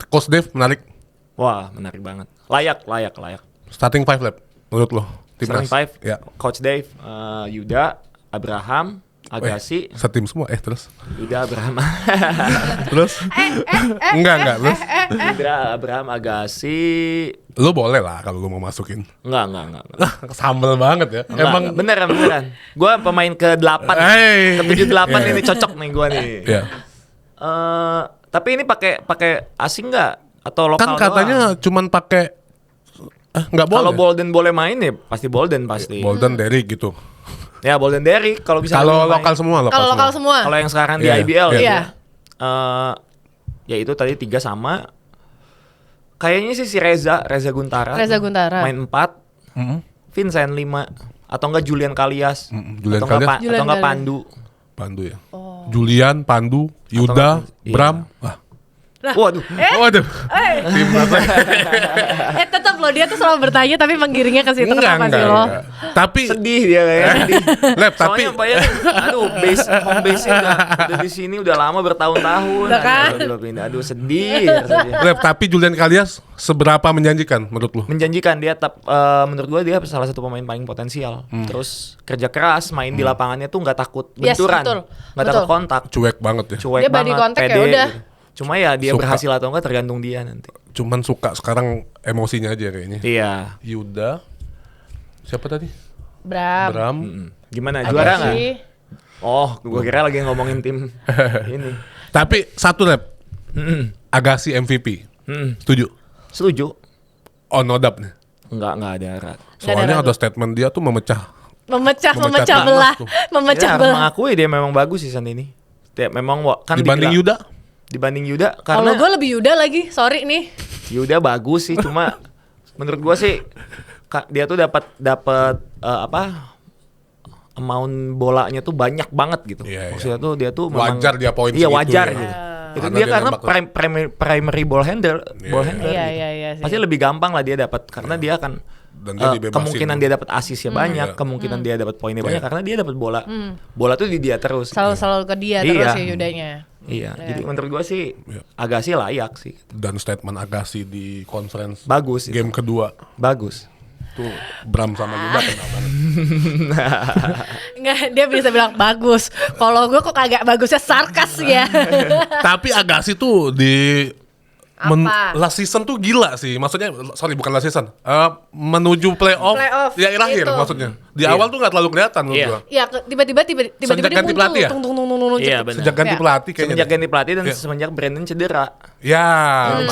Coach Dave menarik. Wah menarik banget. Layak. Starting 5 Lab menurut lo Timnas. Starting 5 ya. Coach Dave, Yuda, Abraham, Agassi. Setim semua terus. Yuda, Abraham. Terus? Enggak terus. Yuda, Abraham, Agassi. Lo boleh lah kalau lo mau masukin. Enggak. Sambel banget ya. Emang beneran. Gua pemain ke-8. Ke-7-8 ini cocok nih gua nih. Iya. Tapi ini pakai asing enggak atau lokal? Kan katanya cuman pakai enggak boleh. Kalau Bolden boleh main ya pasti Bolden pasti. Bolden Derrick gitu. Ya Bolden Derrick kalau bisa. Kalau lokal semua. Kalau lokal semua. Kalau yang sekarang di IBL ya. Ya itu tadi 3 sama. Kayaknya sih si Reza Guntara. Main 4. Vincent 5 atau enggak Julian Kalias. Atau enggak Pandu. Pandu ya. Julian, Pandu, Yuda, Bram. Waduh. Timnas. Tetap loh dia tuh selalu bertanya tapi menggiringnya ke situ kenapa sih lo? Tapi sedih dia kayaknya. Lab, tapi soalnya bayangin, home base-nya udah di sini udah lama bertahun-tahun. Udah pindah. Aduh sedih. Lab, tapi Julian Kalias seberapa menjanjikan menurut lu? Menjanjikan dia menurut gua dia salah satu pemain paling potensial. Terus kerja keras, main di lapangannya tuh nggak takut benturan, nggak takut kontak. Cuek banget ya. Dia body contact ya udah. Cuma ya dia berhasil atau enggak tergantung dia nanti. Cuman suka sekarang emosinya aja kayaknya. Iya. Yuda. Siapa tadi? Bram. Gimana juara nggak? Oh, gua kira lagi ngomongin tim ini. Tapi satu Lab. Agassi MVP. Setuju. Oh nodap nih. Enggak ada. Soalnya ada statement dia tuh memecah belah. Mengakui dia memang bagus season ini. Dia memang kan dibanding Yuda karena kalau gue lebih Yuda lagi, sorry nih. Yuda bagus sih, cuma menurut gue sih dia tuh dapat amount bolanya tuh banyak banget gitu. Maksudnya tuh dia tuh wajar dia poin segitu. Iya wajar gitu. Itu dia karena primary ball handler. Iya. Pasti lebih gampang lah dia dapat karena dia akan kemungkinan dia dapat asisnya banyak, kemungkinan dia dapat poinnya banyak karena dia dapat bola. Bola tuh di dia terus. Selalu ke dia terus ya Yudanya. Iya, jadi menurut gua sih Agassi layak sih. Dan statement Agassi di conference bagus. Game kedua bagus. Tuh Bram sama Yuda kenal banget. Nggak, dia bisa bilang bagus. Kalau gua kok agak bagusnya sarkas ya. Tapi Agassi tuh di last season tuh gila sih. Maksudnya bukan last season. Menuju playoff ya akhir maksudnya. Di awal tuh nggak terlalu kelihatan menurut gua. Iya, tiba-tiba sejak ganti pelatih ya? Iya, sejak ganti pelatih kayaknya. Sejak ganti pelatih dan semenjak Brandon cedera. Ya,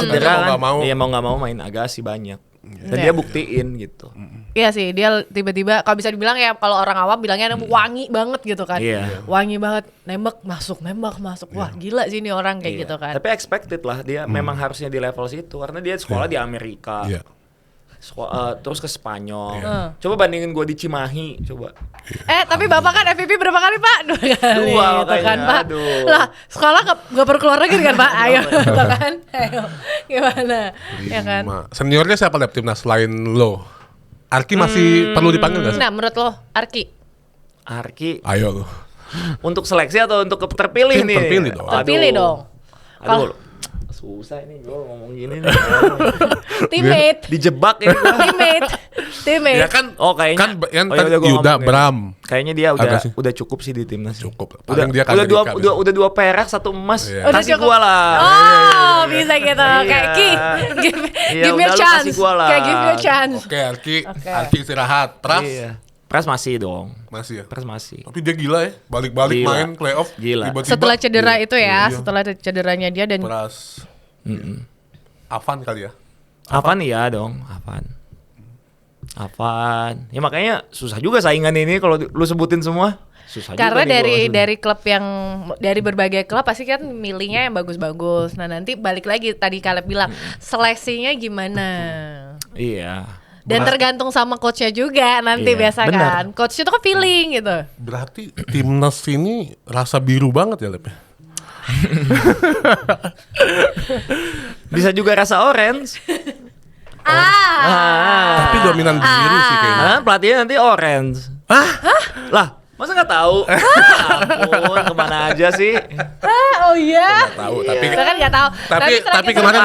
cedera kan. Iya, mau nggak mau main Agassi banyak. Dan dia buktiin gitu. Iya sih, dia tiba-tiba kalau bisa dibilang ya kalau orang awam bilangnya wangi banget gitu kan. Wangi banget, nembak masuk. Wah, gila sih ini orang kayak gitu kan. Tapi expected lah, dia memang harusnya di level situ karena dia sekolah di Amerika. Terus ke Spanyol. Coba bandingin gue di Cimahi, coba. Tapi Bapak kan MVP berapa kali, Pak? 2 kali. Dua gitu makanya, kan, Pak. aduh. Lah, sekolah gak perlu keluar negeri kan, Pak? Ayo, gitu kan. Ayo, gimana? Ya kan? Seniornya siapa Lep timnas selain lo? Arki masih perlu dipanggil gak sih? Nah, menurut lo, Arki? Ayo lo. Untuk seleksi atau untuk terpilih nih? Terpilih dong. Terpilih dong. Aduh, susah ini gue ngomong gini nih. Teammate. Dijebak ini gue. Teammate. Ya kan, kayaknya. kan Yuda, Bram. Kayaknya dia udah cukup sih di timnas. Cukup. Udah 2 perak, 1 emas. Kasih cukup. gua lah. Oh, bisa gitu. Kayak Ki, give me a chance. Kayak give me a chance. Oke, Arki istirahat. Pras? Pras masih dong. Masih ya? Pras masih. Tapi dia gila ya, balik-balik main playoff. Gila. Tiba-tiba, Setelah cedera itu ya, setelah cederanya dia dan Pras. Avan kali ya? Avan iya dong, Avan. Ya makanya susah juga saingan ini kalau lu sebutin semua. Susah karena juga dari klub yang dari berbagai klub pasti kan milihnya yang bagus-bagus. Nah, nanti balik lagi tadi Caleb bilang, seleksinya gimana? Iya. Dan tergantung sama coachnya juga nanti biasa kan. Coach itu kan feeling gitu. Berarti timnas ini rasa biru banget ya Lep? Bisa juga rasa orange. Tapi dominan biru sih kayaknya. Pelatihnya nanti orange. Lah, masa nggak tahu? Ampun, kemana aja sih? Oh iya. Nggak tahu, tapi kita kan nggak tahu. tapi kemarin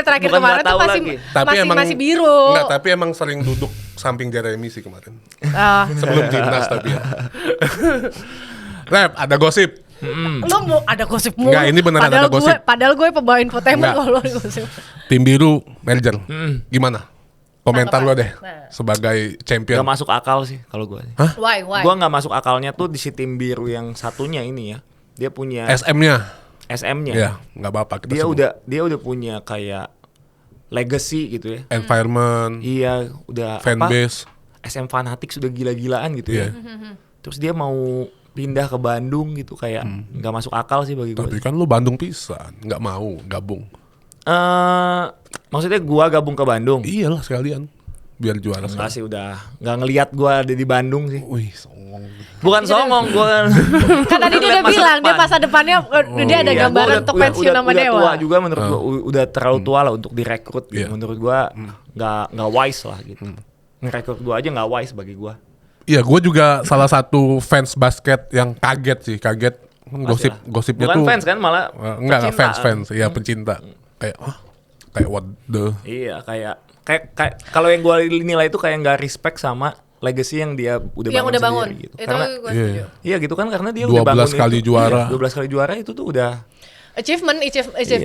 terakhir kemarin tuh masih biru. Enggak, tapi emang sering duduk samping Jeremy sih kemarin. Sebelum timnas tapi ya. Lep, ada gosip. Lo mau ada gosip mulu? Enggak, ini beneran ada gosip. Padahal gue pembawa infotainment kalau gosip. Tim biru merger. Gimana? Komentar lo deh sebagai champion. Gak masuk akal sih kalau gue. Why? Gue gak masuk akalnya tuh di si tim biru yang satunya ini ya. Dia punya SM-nya. Ya, nggak apa-apa. Dia udah punya kayak legacy gitu ya. Environment. Iya, udah fanbase. SM Fanatics sudah gila-gilaan gitu ya. Terus dia mau pindah ke Bandung gitu kayak nggak masuk akal sih bagi gue. Tapi kan lu Bandung pisan, nggak mau gabung. Maksudnya gua gabung ke Bandung. Iyalah sekalian biar juara. Enggak sih, udah nggak ngelihat gua ada di Bandung sih. Wih, songong. Bukan songong, gua kan tadi dia udah bilang dia masa depannya dia ada gambaran untuk pensiun sama Dewa. Udah tua juga menurut gua, udah terlalu tua lah untuk direkrut. Gitu. Menurut gua nggak wise lah gitu. Ngerekrut gua aja nggak wise bagi gua. Iya, gue juga salah satu fans basket yang kaget gosipnya bukan tuh. Fans kan malah. Enggak fans, ya pencinta. Kayak what the. Iya, kayak kalau yang gue nilai itu kayak nggak respect sama legacy yang dia udah bangun sendiri gitu. Itu karena iya gitu kan, karena dia udah bangun 12 kali juara. 12 kali juara itu tuh udah achievement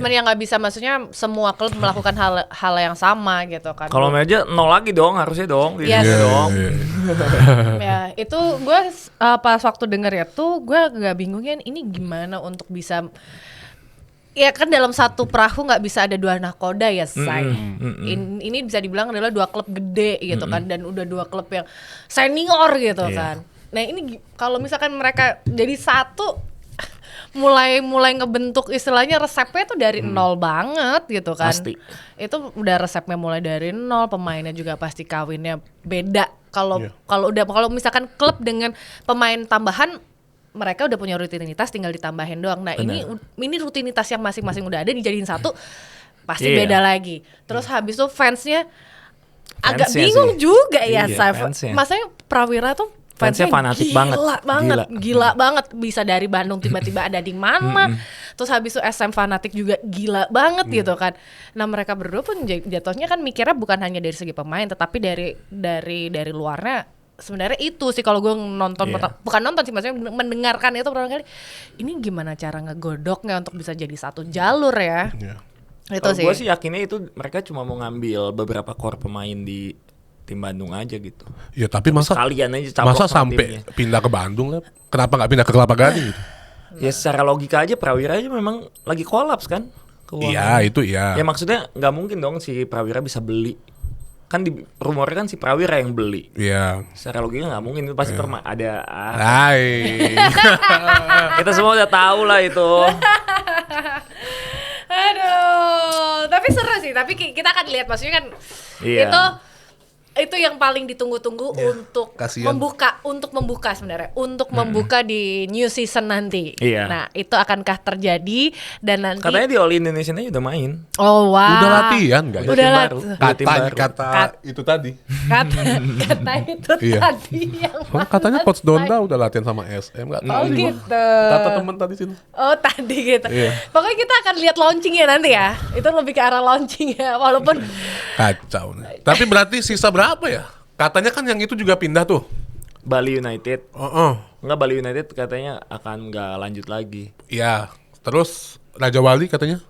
yang nggak bisa, maksudnya semua klub melakukan hal yang sama gitu kan. Kalau aja 0 lagi dong, harusnya dong. Dong. Ya, itu gue pas waktu denger ya tuh gue agak bingungin ini gimana untuk bisa. Ya kan dalam satu perahu nggak bisa ada 2 nahkoda ya, say. Ini bisa dibilang adalah 2 klub gede gitu kan, dan udah 2 klub yang senior gitu kan. Nah ini kalau misalkan mereka jadi satu, mulai ngebentuk istilahnya resepnya tuh dari nol banget gitu kan. Pasti. Itu udah resepnya mulai dari nol, pemainnya juga pasti kawinnya beda. Kalau misalkan klub dengan pemain tambahan, mereka udah punya rutinitas, tinggal ditambahin doang. Nah, ini rutinitas yang masing-masing udah ada dijadiin satu, pasti beda lagi. Terus habis itu fansnya agak bingung sih. Juga ya, Masanya Prawira tuh fansnya fanatik gila banget. Bisa dari Bandung tiba-tiba ada di mana. Terus habis itu SM Fanatik juga gila banget gitu kan. Nah, mereka berdua pun jatuhnya kan mikirnya bukan hanya dari segi pemain, tetapi dari luarnya. Sebenarnya itu sih kalau gue nonton bukan nonton sih, maksudnya mendengarkan itu pertama kali, ini gimana cara ngegodoknya untuk bisa jadi satu jalur ya. Itu sih. Gue sih yakinnya itu mereka cuma mau ngambil beberapa core pemain di tim Bandung aja gitu. Ya tapi masa sampai pindah ke Bandung lah? Kenapa nggak pindah ke Kelapa Gading gitu? Ya secara logika aja Prawira aja memang lagi kolaps kan. Iya itu ya. Ya maksudnya nggak mungkin dong si Prawira bisa beli kan di rumornya kan si Prawira yang beli. Iya. Secara logika nggak mungkin itu pasti ada. Hai. Kita semua udah tahu lah itu. Aduh, tapi seru sih. Tapi kita akan lihat, maksudnya kan Iya. itu yang paling ditunggu-tunggu untuk kasihan. membuka sebenarnya, untuk membuka di new season nanti. Iya. Nah, itu akankah terjadi dan nanti Katanya di All Indonesia udah main. oh wow. Udah latihan guys. Udah Tim latihan. baru. Udah tim baru. Kata itu tadi. Kata itu Iya. tadi yang Katanya Coach Donda udah latihan sama SM, nggak tahu. Oh gua. gitu. Kata temen tadi sini. Oh tadi gitu. Iya. Pokoknya kita akan lihat launchingnya nanti ya. Itu lebih ke arah launching ya. Walaupun Kacau nih. Tapi berarti sisa berapa ya? Katanya kan yang itu juga pindah tuh. Bali United. Oh, Enggak, Bali United katanya akan nggak lanjut lagi. iya. Terus Raja Wali katanya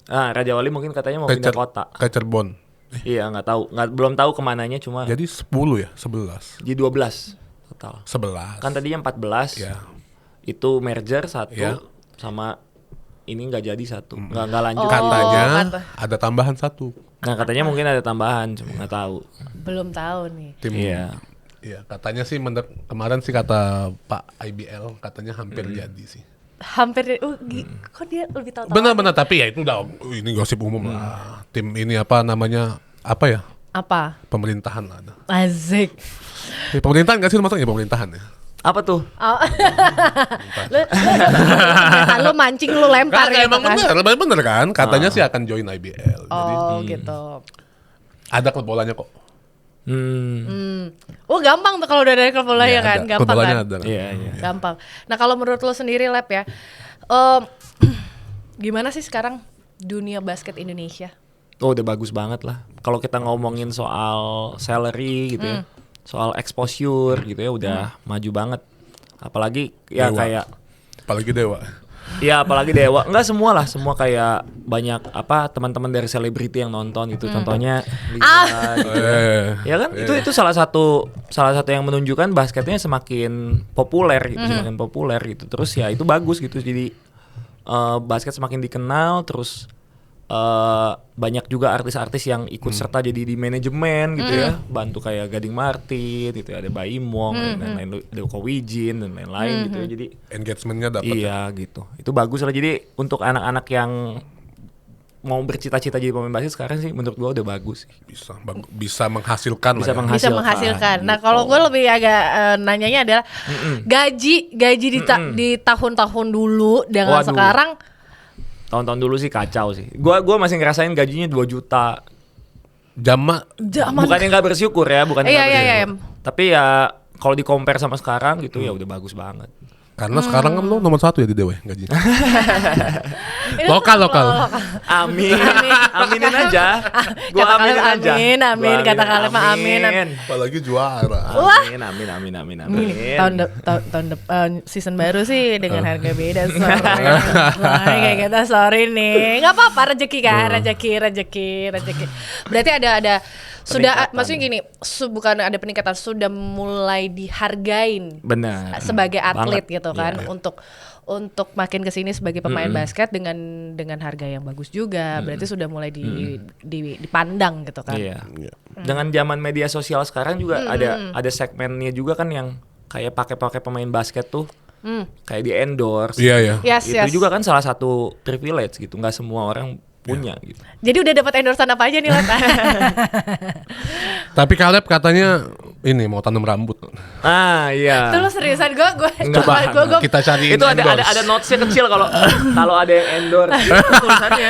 Raja Wali mungkin katanya mau pindah kota. ke Cirebon. Iya, nggak tahu, belum tahu kemananya, cuma Jadi 10 ya, 11. di 12 total. 11. Kan tadinya 14. Iya. Itu merger satu Iya. sama ini nggak jadi satu, nggak lanjut. Katanya kata. ada tambahan 1 Nah katanya mungkin ada tambahan, cuma nggak tahu. belum tahu nih. tim. Iya. Iya, katanya sih kemarin sih kata Pak IBL katanya hampir jadi sih. Hampir kok dia lebih tahu. Benar-benar, tapi ya itu udah ini gosip umum lah. Tim ini apa namanya? Apa ya? Apa? Pemerintahan lah. Azik. Pemerintahan nggak sih maksudnya pemerintahan ya? Apa tuh? Oh. lu mancing lu lempar Kan gitu emang kan. bener kan? Katanya sih akan join IBL. Jadi Oh gitu. ada klub bolanya kok. Oh gampang tuh kalau udah dari klub bola ya kan, ada. Klub gampang bolanya kan. ada. Iya, iya. Gampang. Nah kalau menurut lo sendiri Lep ya, gimana sih sekarang dunia basket Indonesia? Oh udah bagus banget lah. Kalau kita ngomongin soal salary gitu ya, soal exposure gitu ya, udah maju banget. Apalagi ya Dewa. kayak, Apalagi Dewa. ya apalagi Dewa. Enggak semua lah, semua kayak banyak apa teman-teman dari selebriti yang nonton gitu. Contohnya Liza, gitu ya. Ya kan itu salah satu yang menunjukkan basketnya semakin populer gitu, semakin populer gitu. Terus ya itu bagus gitu. Jadi basket semakin dikenal, terus banyak juga artis-artis yang ikut serta jadi di manajemen gitu ya, bantu kayak Gading Martin gitu ya, ada Baim Wong dan lain-lain, ada Kowi Jin dan lain-lain gitu ya. Jadi Engagementnya dapat. iya gitu, itu bagus lah. Jadi untuk anak-anak yang mau bercita-cita jadi pemain basket sekarang sih menurut gua udah bagus sih. Bisa menghasilkan Bisa lah ya. Bisa menghasilkan. Nah gitu. kalau gue lebih agak nanyanya adalah gaji di tahun-tahun dulu dengan Waduh. sekarang. Tahun-tahun dulu sih kacau sih. Gua masih ngerasain gajinya 2 juta. Zaman Bukannya nggak bersyukur ya, bukannya Iya, nggak iya, bersyukur. Tapi ya kalau di compare sama sekarang gitu ya udah bagus banget. karena sekarang kan lo nomor 1 ya di Dewa gajinya. lokal. Amin. Aminin aja. Gua Kata aminin Kaleb aja. amin, Gua kata Kaleb mah amin. Apalagi juara. Amin. Tahun depan season baru sih dengan harga beda. Sorry kayak kita sorry nih. Nggak apa-apa, rezeki kan, rezeki. Berarti ada sudah Peningkatan. maksudnya gini, bukan ada peningkatan, sudah mulai dihargain Benar. sebagai atlet Banget. gitu kan, Iya. untuk makin kesini sebagai pemain basket dengan harga yang bagus juga. Berarti sudah mulai dipandang gitu kan. Iya. Dengan zaman media sosial sekarang juga ada segmennya juga kan yang kayak pakai pemain basket tuh kayak di endorse. Iya ya. Yes. Itu juga kan salah satu privilege gitu. Nggak semua orang punya gitu. Jadi udah dapat endorsean apa aja nih Lat? Tapi Kaleb katanya ini mau tanam rambut. Iya. Itu lu seriusan gue Coba kita cari Itu ada notesnya kecil kalau ada yang endorse. Itu tulisannya.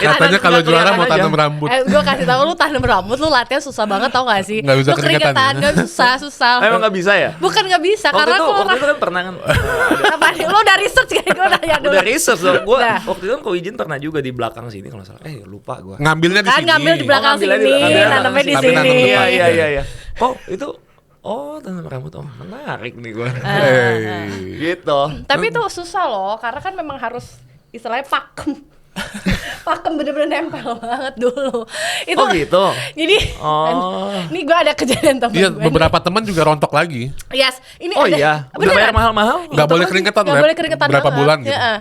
Katanya kalau juara mau tanam rambut. Gue kasih tahu lu tanam rambut, lu latihan susah banget tau gak sih? Nggak bisa Lu keringetan, keringetan ya? gak susah. Emang nggak bisa ya? Bukan nggak bisa, Waktu karena itu kan pernah kan. apa nih? Lu udah research kan? Gue nanya dulu. Udah research dong. Gue Nah. waktu itu kan Ko Wijin pernah juga di belakang sini kalau nggak salah. Lupa gue. Ngambilnya di Kan sini. ngambil di belakang ngambilnya di sini, belakang. nanamnya di Tapi nanam sini. depan. Iya. Kok itu? Oh, tanam rambut. Oh, menarik nih gue. Hey. Gitu. Tapi itu susah loh, karena kan memang harus istilahnya pakem. Pakem bener-bener nempel banget dulu. Itu, Oh gitu. Jadi, ini gue ada kejadian temen Iya, gue. beberapa teman juga rontok lagi. Yes, ini Oh ada. iya, udah Beneran. bayar mahal-mahal. Nggak boleh keringetan, Nggak Lep. boleh keringetan Berapa banget. bulan gitu. Ya,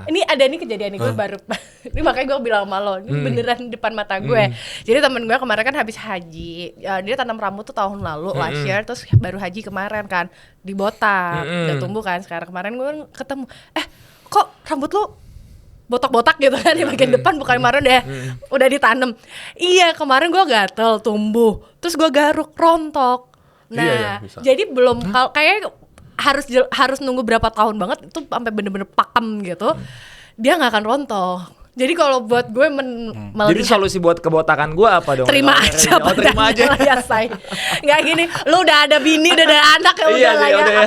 ini ada nih kejadian nih gue baru. Ini makanya gue bilang sama lo, ini beneran depan mata gue. Jadi temen gue kemarin kan habis haji. Dia tanam rambut tuh tahun lalu last year, terus baru haji kemarin kan di botak, udah tumbuh kan. Sekarang kemarin gue ketemu, kok rambut lo botak-botak gitu kan di bagian depan, bukan kemarin udah ditanam. Iya, kemarin gue gatel tumbuh, terus gue garuk rontok. Nah, Iya, bisa. jadi belum kayak harus nunggu berapa tahun banget itu sampai bener-bener pakem gitu. Dia nggak akan rontok. Jadi kalau buat gue Jadi melihat solusi buat kebotakan gue apa dong? terima aja, terima aja. ya say. Nggak gini, lu udah ada bini, udah ada anak ya Iya, udah lah iya, ya, udah ya.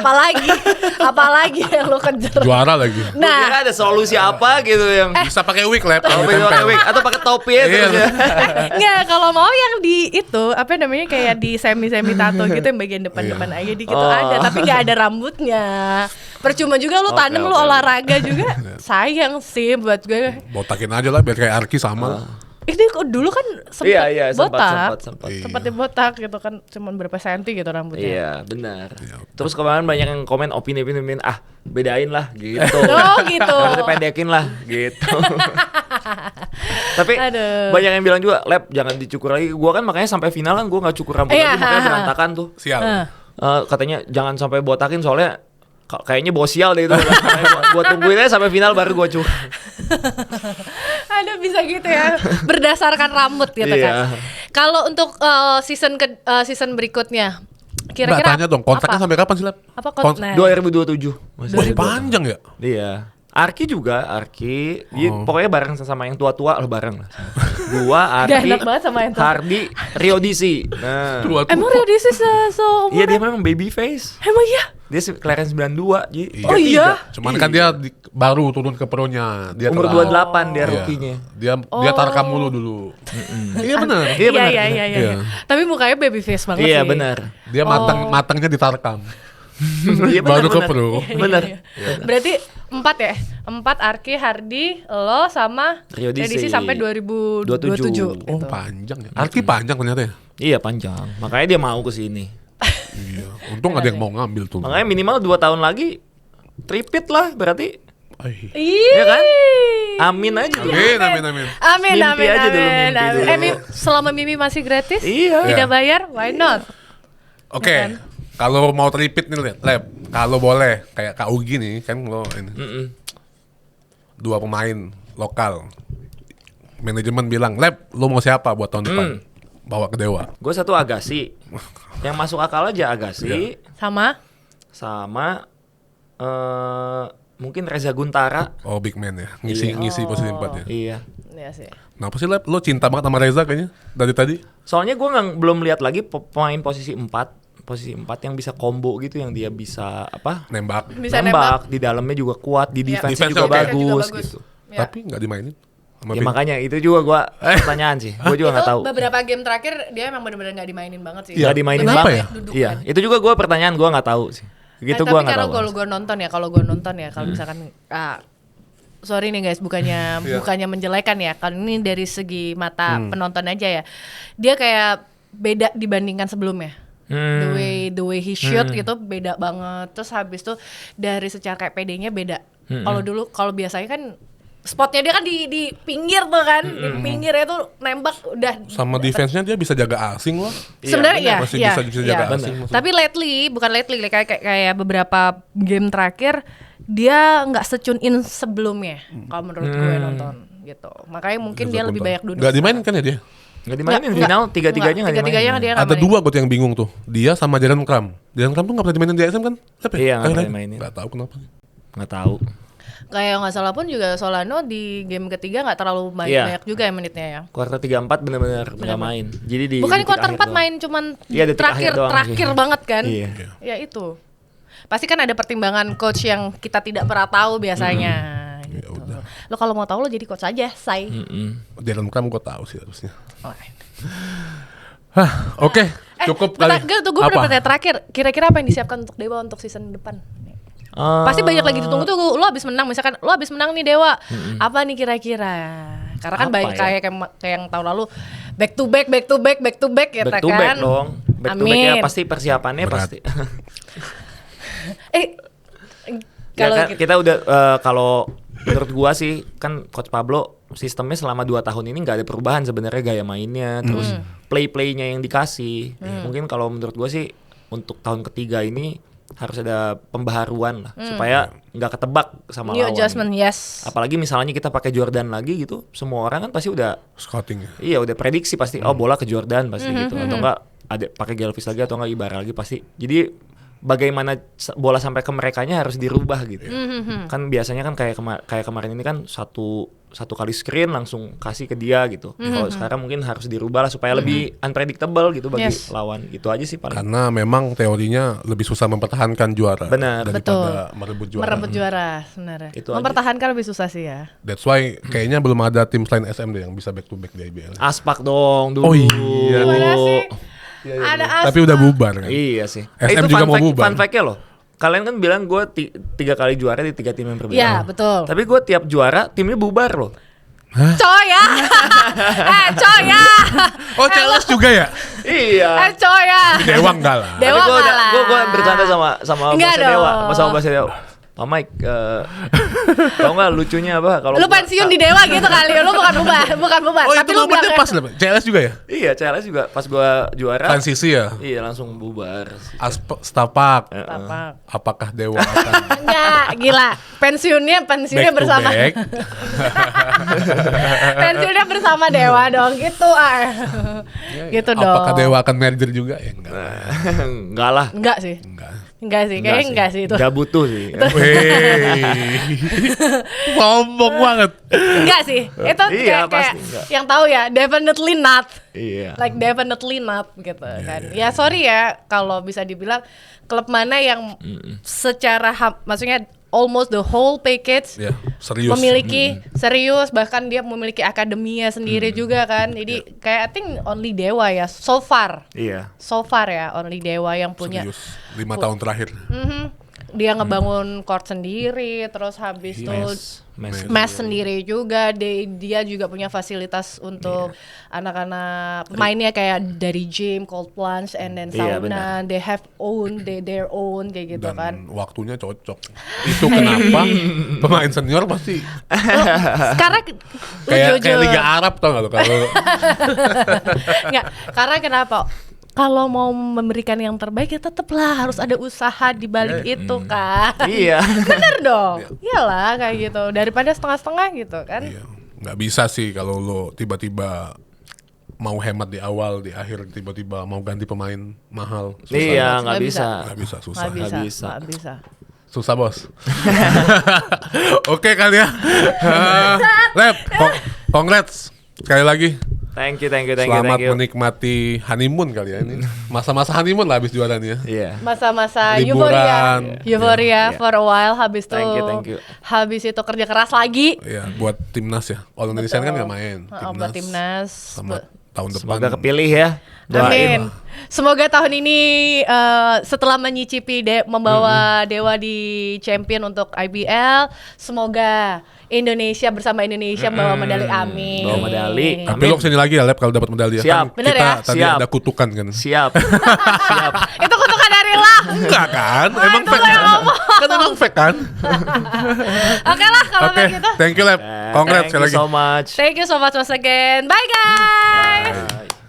apalagi yang lu kejar. Juara lagi. Nah, Nah, kira ada solusi apa gitu yang Bisa pakai wig, Lep. Oh, yang pakai ditempel. wig atau pakai topi ya terus Iya. ya. nggak, kalau mau yang di itu apa namanya kayak di semi tato gitu yang bagian depan aja dikit tuh ada, tapi nggak ada rambutnya. Percuma juga lu tanam, lu olahraga juga. Sayang sih buat gue. Botakin aja lah biar kayak Arki sama. Ini dulu kan sempet Iya, botak, sempat. sempat dibotak gitu kan, cuman berapa senti gitu rambutnya. Iya, benar. Terus kemarin banyak yang komen opini, bedain lah gitu. Oh gitu. Rambutnya pendekin lah gitu. Tapi Aduh. banyak yang bilang juga, Lep jangan dicukur lagi. Gua kan makanya sampai final kan gua nggak cukur rambut Iya, lagi, makanya berantakan tuh. Sial. Katanya jangan sampai botakin soalnya kayaknya bawa sial deh itu. Gua tungguin aja sampai final baru gua cukur. Ada bisa gitu ya, berdasarkan rambut gitu Iya. kan. Kalau untuk season berikutnya, Mbak kira-kira tanya dong, kontraknya apa? sampai kapan sih, Lep? Apa Kon- nah, 2027 masih. Wah, panjang ya? Iya. Arki juga, dia pokoknya bareng sama yang tua-tua lah bareng lah. Gua, Gak Arki, enak banget sama yang tua. Hardy, Rio DC. Nah. Tua-tua. Emang Rio DC seumuran? Iya dia memang baby face. Emang iya? Dia kelahiran 92. Jadi Oh iya? Cuman kan dia baru turun ke pro-nya. Dia umur telat. 28 dia Iya. rookie-nya. Dia tarkam mulu dulu. Iya benar. Iya benar. Iya. Iya. Tapi mukanya baby face banget Iya sih. benar. Dia matangnya ditarkam. Iya Baru ke benar. pro. Benar. Berarti 4 ya? 4 Arki, Hardy, lo sama Rio DC. sampai 2027 Oh gitu. panjang ya. Arki panjang ternyata ya. Iya panjang. Makanya dia mau ke sini. Iya. Untung ada yang mau ngambil tuh. Makanya minimal 2 tahun lagi tripit lah berarti. Ay. Iya kan? Amin aja dulu. Amin. Amin, Mimpi aja dulu, mimpi dulu. Selama Mimi masih gratis, Iya. tidak bayar, why not? Oke. Kalau mau tripit nih, Lep. Kalau boleh, kayak Kak Ugi nih kan lo ini. 2 pemain lokal. Manajemen bilang, "Lep, lo mau siapa buat tahun depan?" Bawa ke Dewa. Gue satu Agassi. Yang masuk akal aja Agassi Sama? sama mungkin Reza Guntara. Oh, big man ya. Ngisi posisi 4 ya. Iya. Iya sih. Kenapa sih, Lep? Lo cinta banget sama Reza kayaknya dari tadi? Soalnya gue belum lihat lagi pemain posisi 4 yang bisa combo gitu, yang dia bisa apa? Nembak. Bisa nembak, di dalamnya juga kuat, di Iya. defense Defense-nya juga oke. bagus Juga gitu. Ya. Tapi nggak dimainin. Sama Ya Big. makanya itu juga gue pertanyaan sih. Gue juga nggak Itu tahu. beberapa game terakhir dia emang benar-benar nggak dimainin banget sih. Nggak dimainin Kenapa banget. ya? Duduk Iya, kan. itu juga gue pertanyaan, gue nggak tahu sih. Gitu gue Tapi nggak karena tahu. kalau gue nonton ya, kalau misalkan sorry nih guys, bukannya menjelekan ya. Kalau ini dari segi mata penonton aja ya. Dia kayak beda dibandingkan sebelumnya. The way he shoot gitu beda banget. Terus habis tuh dari secara kayak PD-nya beda. Kalau biasanya kan spotnya dia kan di pinggir tuh kan, di pinggirnya tuh nembak udah. Sama defense-nya dia bisa jaga asing loh. Sebenarnya benar, ya, masih iya, bisa iya. jaga benar. asing. maksudnya. Tapi bukan lately, kayak beberapa game terakhir dia nggak se-tune in sebelumnya. Kalau menurut gue nonton gitu. Makanya mungkin dia lebih banyak duduk. Nggak dimainin kan ya dia? Nggak dimainin final, tiga-tiganya nggak Tiga-tiganya dimainin. dia nggak Ada mainin. 2 gue yang bingung tuh. Dia sama Jaren Kram. Jaren Kram tuh nggak pernah dimainin di ASM kan? Siapa ya? Iya, nggak pernah Lain-lain. dimainin. Nggak tahu kenapa. Nggak tahu. Kayak nggak salah pun juga Solano di game ketiga nggak terlalu Iya. banyak juga ya menitnya ya. Kuarter 3-4 benar-benar nggak main. Jadi di Bukan detik kuarter akhir 4 doang. main cuman Iya, detik terakhir akhir doang terakhir sih. banget kan. Iya. Ya itu. Pasti kan ada pertimbangan coach yang kita tidak pernah tahu biasanya. Gitu. Lo kalau mau tahu lo jadi coach aja, say. Jaren Kram gue tahu sih harusnya. Oh. Hah, oke. Cukup bentar, kali. gue pernah terakhir. Kira-kira apa yang disiapkan untuk Dewa untuk season depan? Pasti banyak lagi ditunggu tuh, lu habis menang, misalkan lu habis menang nih Dewa, apa nih kira-kira? Karena kan Apa banyak ya? kayak yang tahun lalu back to back gitu Back to kan. back dong. Back to back ya Amin. pasti persiapannya Berat. pasti. Ya Kalau kan, kita udah kalau menurut gua sih kan Coach Pablo sistemnya selama 2 tahun ini nggak ada perubahan sebenarnya gaya mainnya, terus play-playnya yang dikasih. Mungkin kalau menurut gua sih untuk tahun ketiga ini harus ada pembaharuan lah supaya nggak ketebak sama new lawan. adjustment, yes. Apalagi misalnya kita pakai Jordan lagi gitu, semua orang kan pasti udah Scouting ya. iya udah prediksi pasti oh bola ke Jordan pasti gitu atau enggak ada pakai Gelvis lagi atau enggak Ibarra lagi pasti. Jadi bagaimana bola sampai ke merekanya harus dirubah gitu. Kan biasanya kan kayak kemarin ini kan satu kali screen langsung kasih ke dia gitu. Kalau sekarang mungkin harus dirubah lah supaya lebih unpredictable gitu bagi Yes. lawan. Gitu aja sih paling. Karena memang teorinya lebih susah mempertahankan juara Benar. daripada merebut juara. Merebut juara sebenarnya. Itu aja. Mempertahankan lebih susah sih ya. That's why kayaknya belum ada tim selain SMD yang bisa back to back di IBL. Aspak dong dulu. Oh iya. Gimana sih? Ada Tapi udah bubar kan. Iya sih. SM itu juga mau bubar. Fun fact-nya loh. Kalian kan bilang gue 3 kali juara di 3 tim yang berbeda. Iya, betul. Tapi gue tiap juara timnya bubar loh. Coy ya. Coy ya. Oh, CLS juga ya? Iya. Coy ya. Dewa enggak lah. Dewa Tapi enggak lah. gue bercanda sama Enggak bosnya Dewa, dong. sama bosnya Dewa. Pak Mike, tau nggak lucunya apa kalau Lu pensiun di Dewa gitu kali. Lu bukan bubar. Oh, Tapi itu lu momennya bilang pas lah. CLS juga ya? Iya, CLS juga pas gua juara. Transisi ya? Iya, langsung bubar. Stapak. apa? Apakah Dewa akan Enggak, gila. Pensiunnya back to bersama. back? Pensiunnya bersama Dewa dong gitu gitu dong. Apakah Dewa akan merger juga? Ya enggak. Enggak lah. Enggak sih. Enggak sih, kayaknya enggak sih itu. Enggak butuh sih. Wey. Sombong banget. Enggak sih. Itu Iya, kayak pasti enggak. yang tahu ya, definitely not. Iya. Like definitely not gitu kan. Ya sorry ya kalau bisa dibilang klub mana yang secara maksudnya almost the whole package Ya, serius. memiliki serius, bahkan dia memiliki akademinya sendiri juga kan. Jadi kayak I think only Dewa ya so far Iya. ya only Dewa yang punya Serius. 5 tahun terakhir. dia ngebangun court sendiri, terus habis itu mes sendiri juga. Dia juga punya fasilitas untuk anak-anak pemainnya kayak dari gym, cold plunge, and then Iya, sauna. They have their own kayak gitu Dan kan. waktunya cocok. Itu kenapa pemain senior pasti Sekarang kayak Liga Arab tau gak lo kalau Nggak, karena kenapa? Kalau mau memberikan yang terbaik ya tetaplah harus ada usaha di balik itu kan. Iya. Bener dong. Iyalah kayak gitu. Daripada setengah-setengah gitu kan. Iya, nggak bisa sih kalau lo tiba-tiba mau hemat di awal, di akhir tiba-tiba mau ganti pemain mahal. Susah. Iya, Nggak nggak bisa. bisa. Nggak bisa, susah. Nggak bisa. bisa. Nggak bisa. Susah bos. Oke kali ya. Lep, congrats sekali lagi. Thank you. Selamat menikmati honeymoon kali ya ini. Masa-masa honeymoon lah habis juara nih ya. Iya. Masa-masa Liburan. euforia Iya. for a while, habis itu Thank you. habis itu kerja keras lagi. Iya, buat timnas ya. All Indonesia kan nggak main. Buat timnas. Sama tahun depan. Semoga kepilih ya. Amin. Semoga tahun ini setelah menyicipi membawa Dewa di champion untuk IBL, semoga Indonesia bersama Indonesia membawa medali. Amin. Bawa medali. Tapi lo kesini lagi ya Lep kalau dapat medali ya. Siap. Kan Bener kita ya? tadi Siap. ada kutukan kan. Siap. Itu kutukan dari lo. Enggak kan? Emang itu fake lo yang kan? ngomong. Kan emang fake kan? Oke lah kalau Oke, kayak gitu. thank you Lep. Congrats Thank sekali you lagi. so much. Thank you so much once again. Bye guys.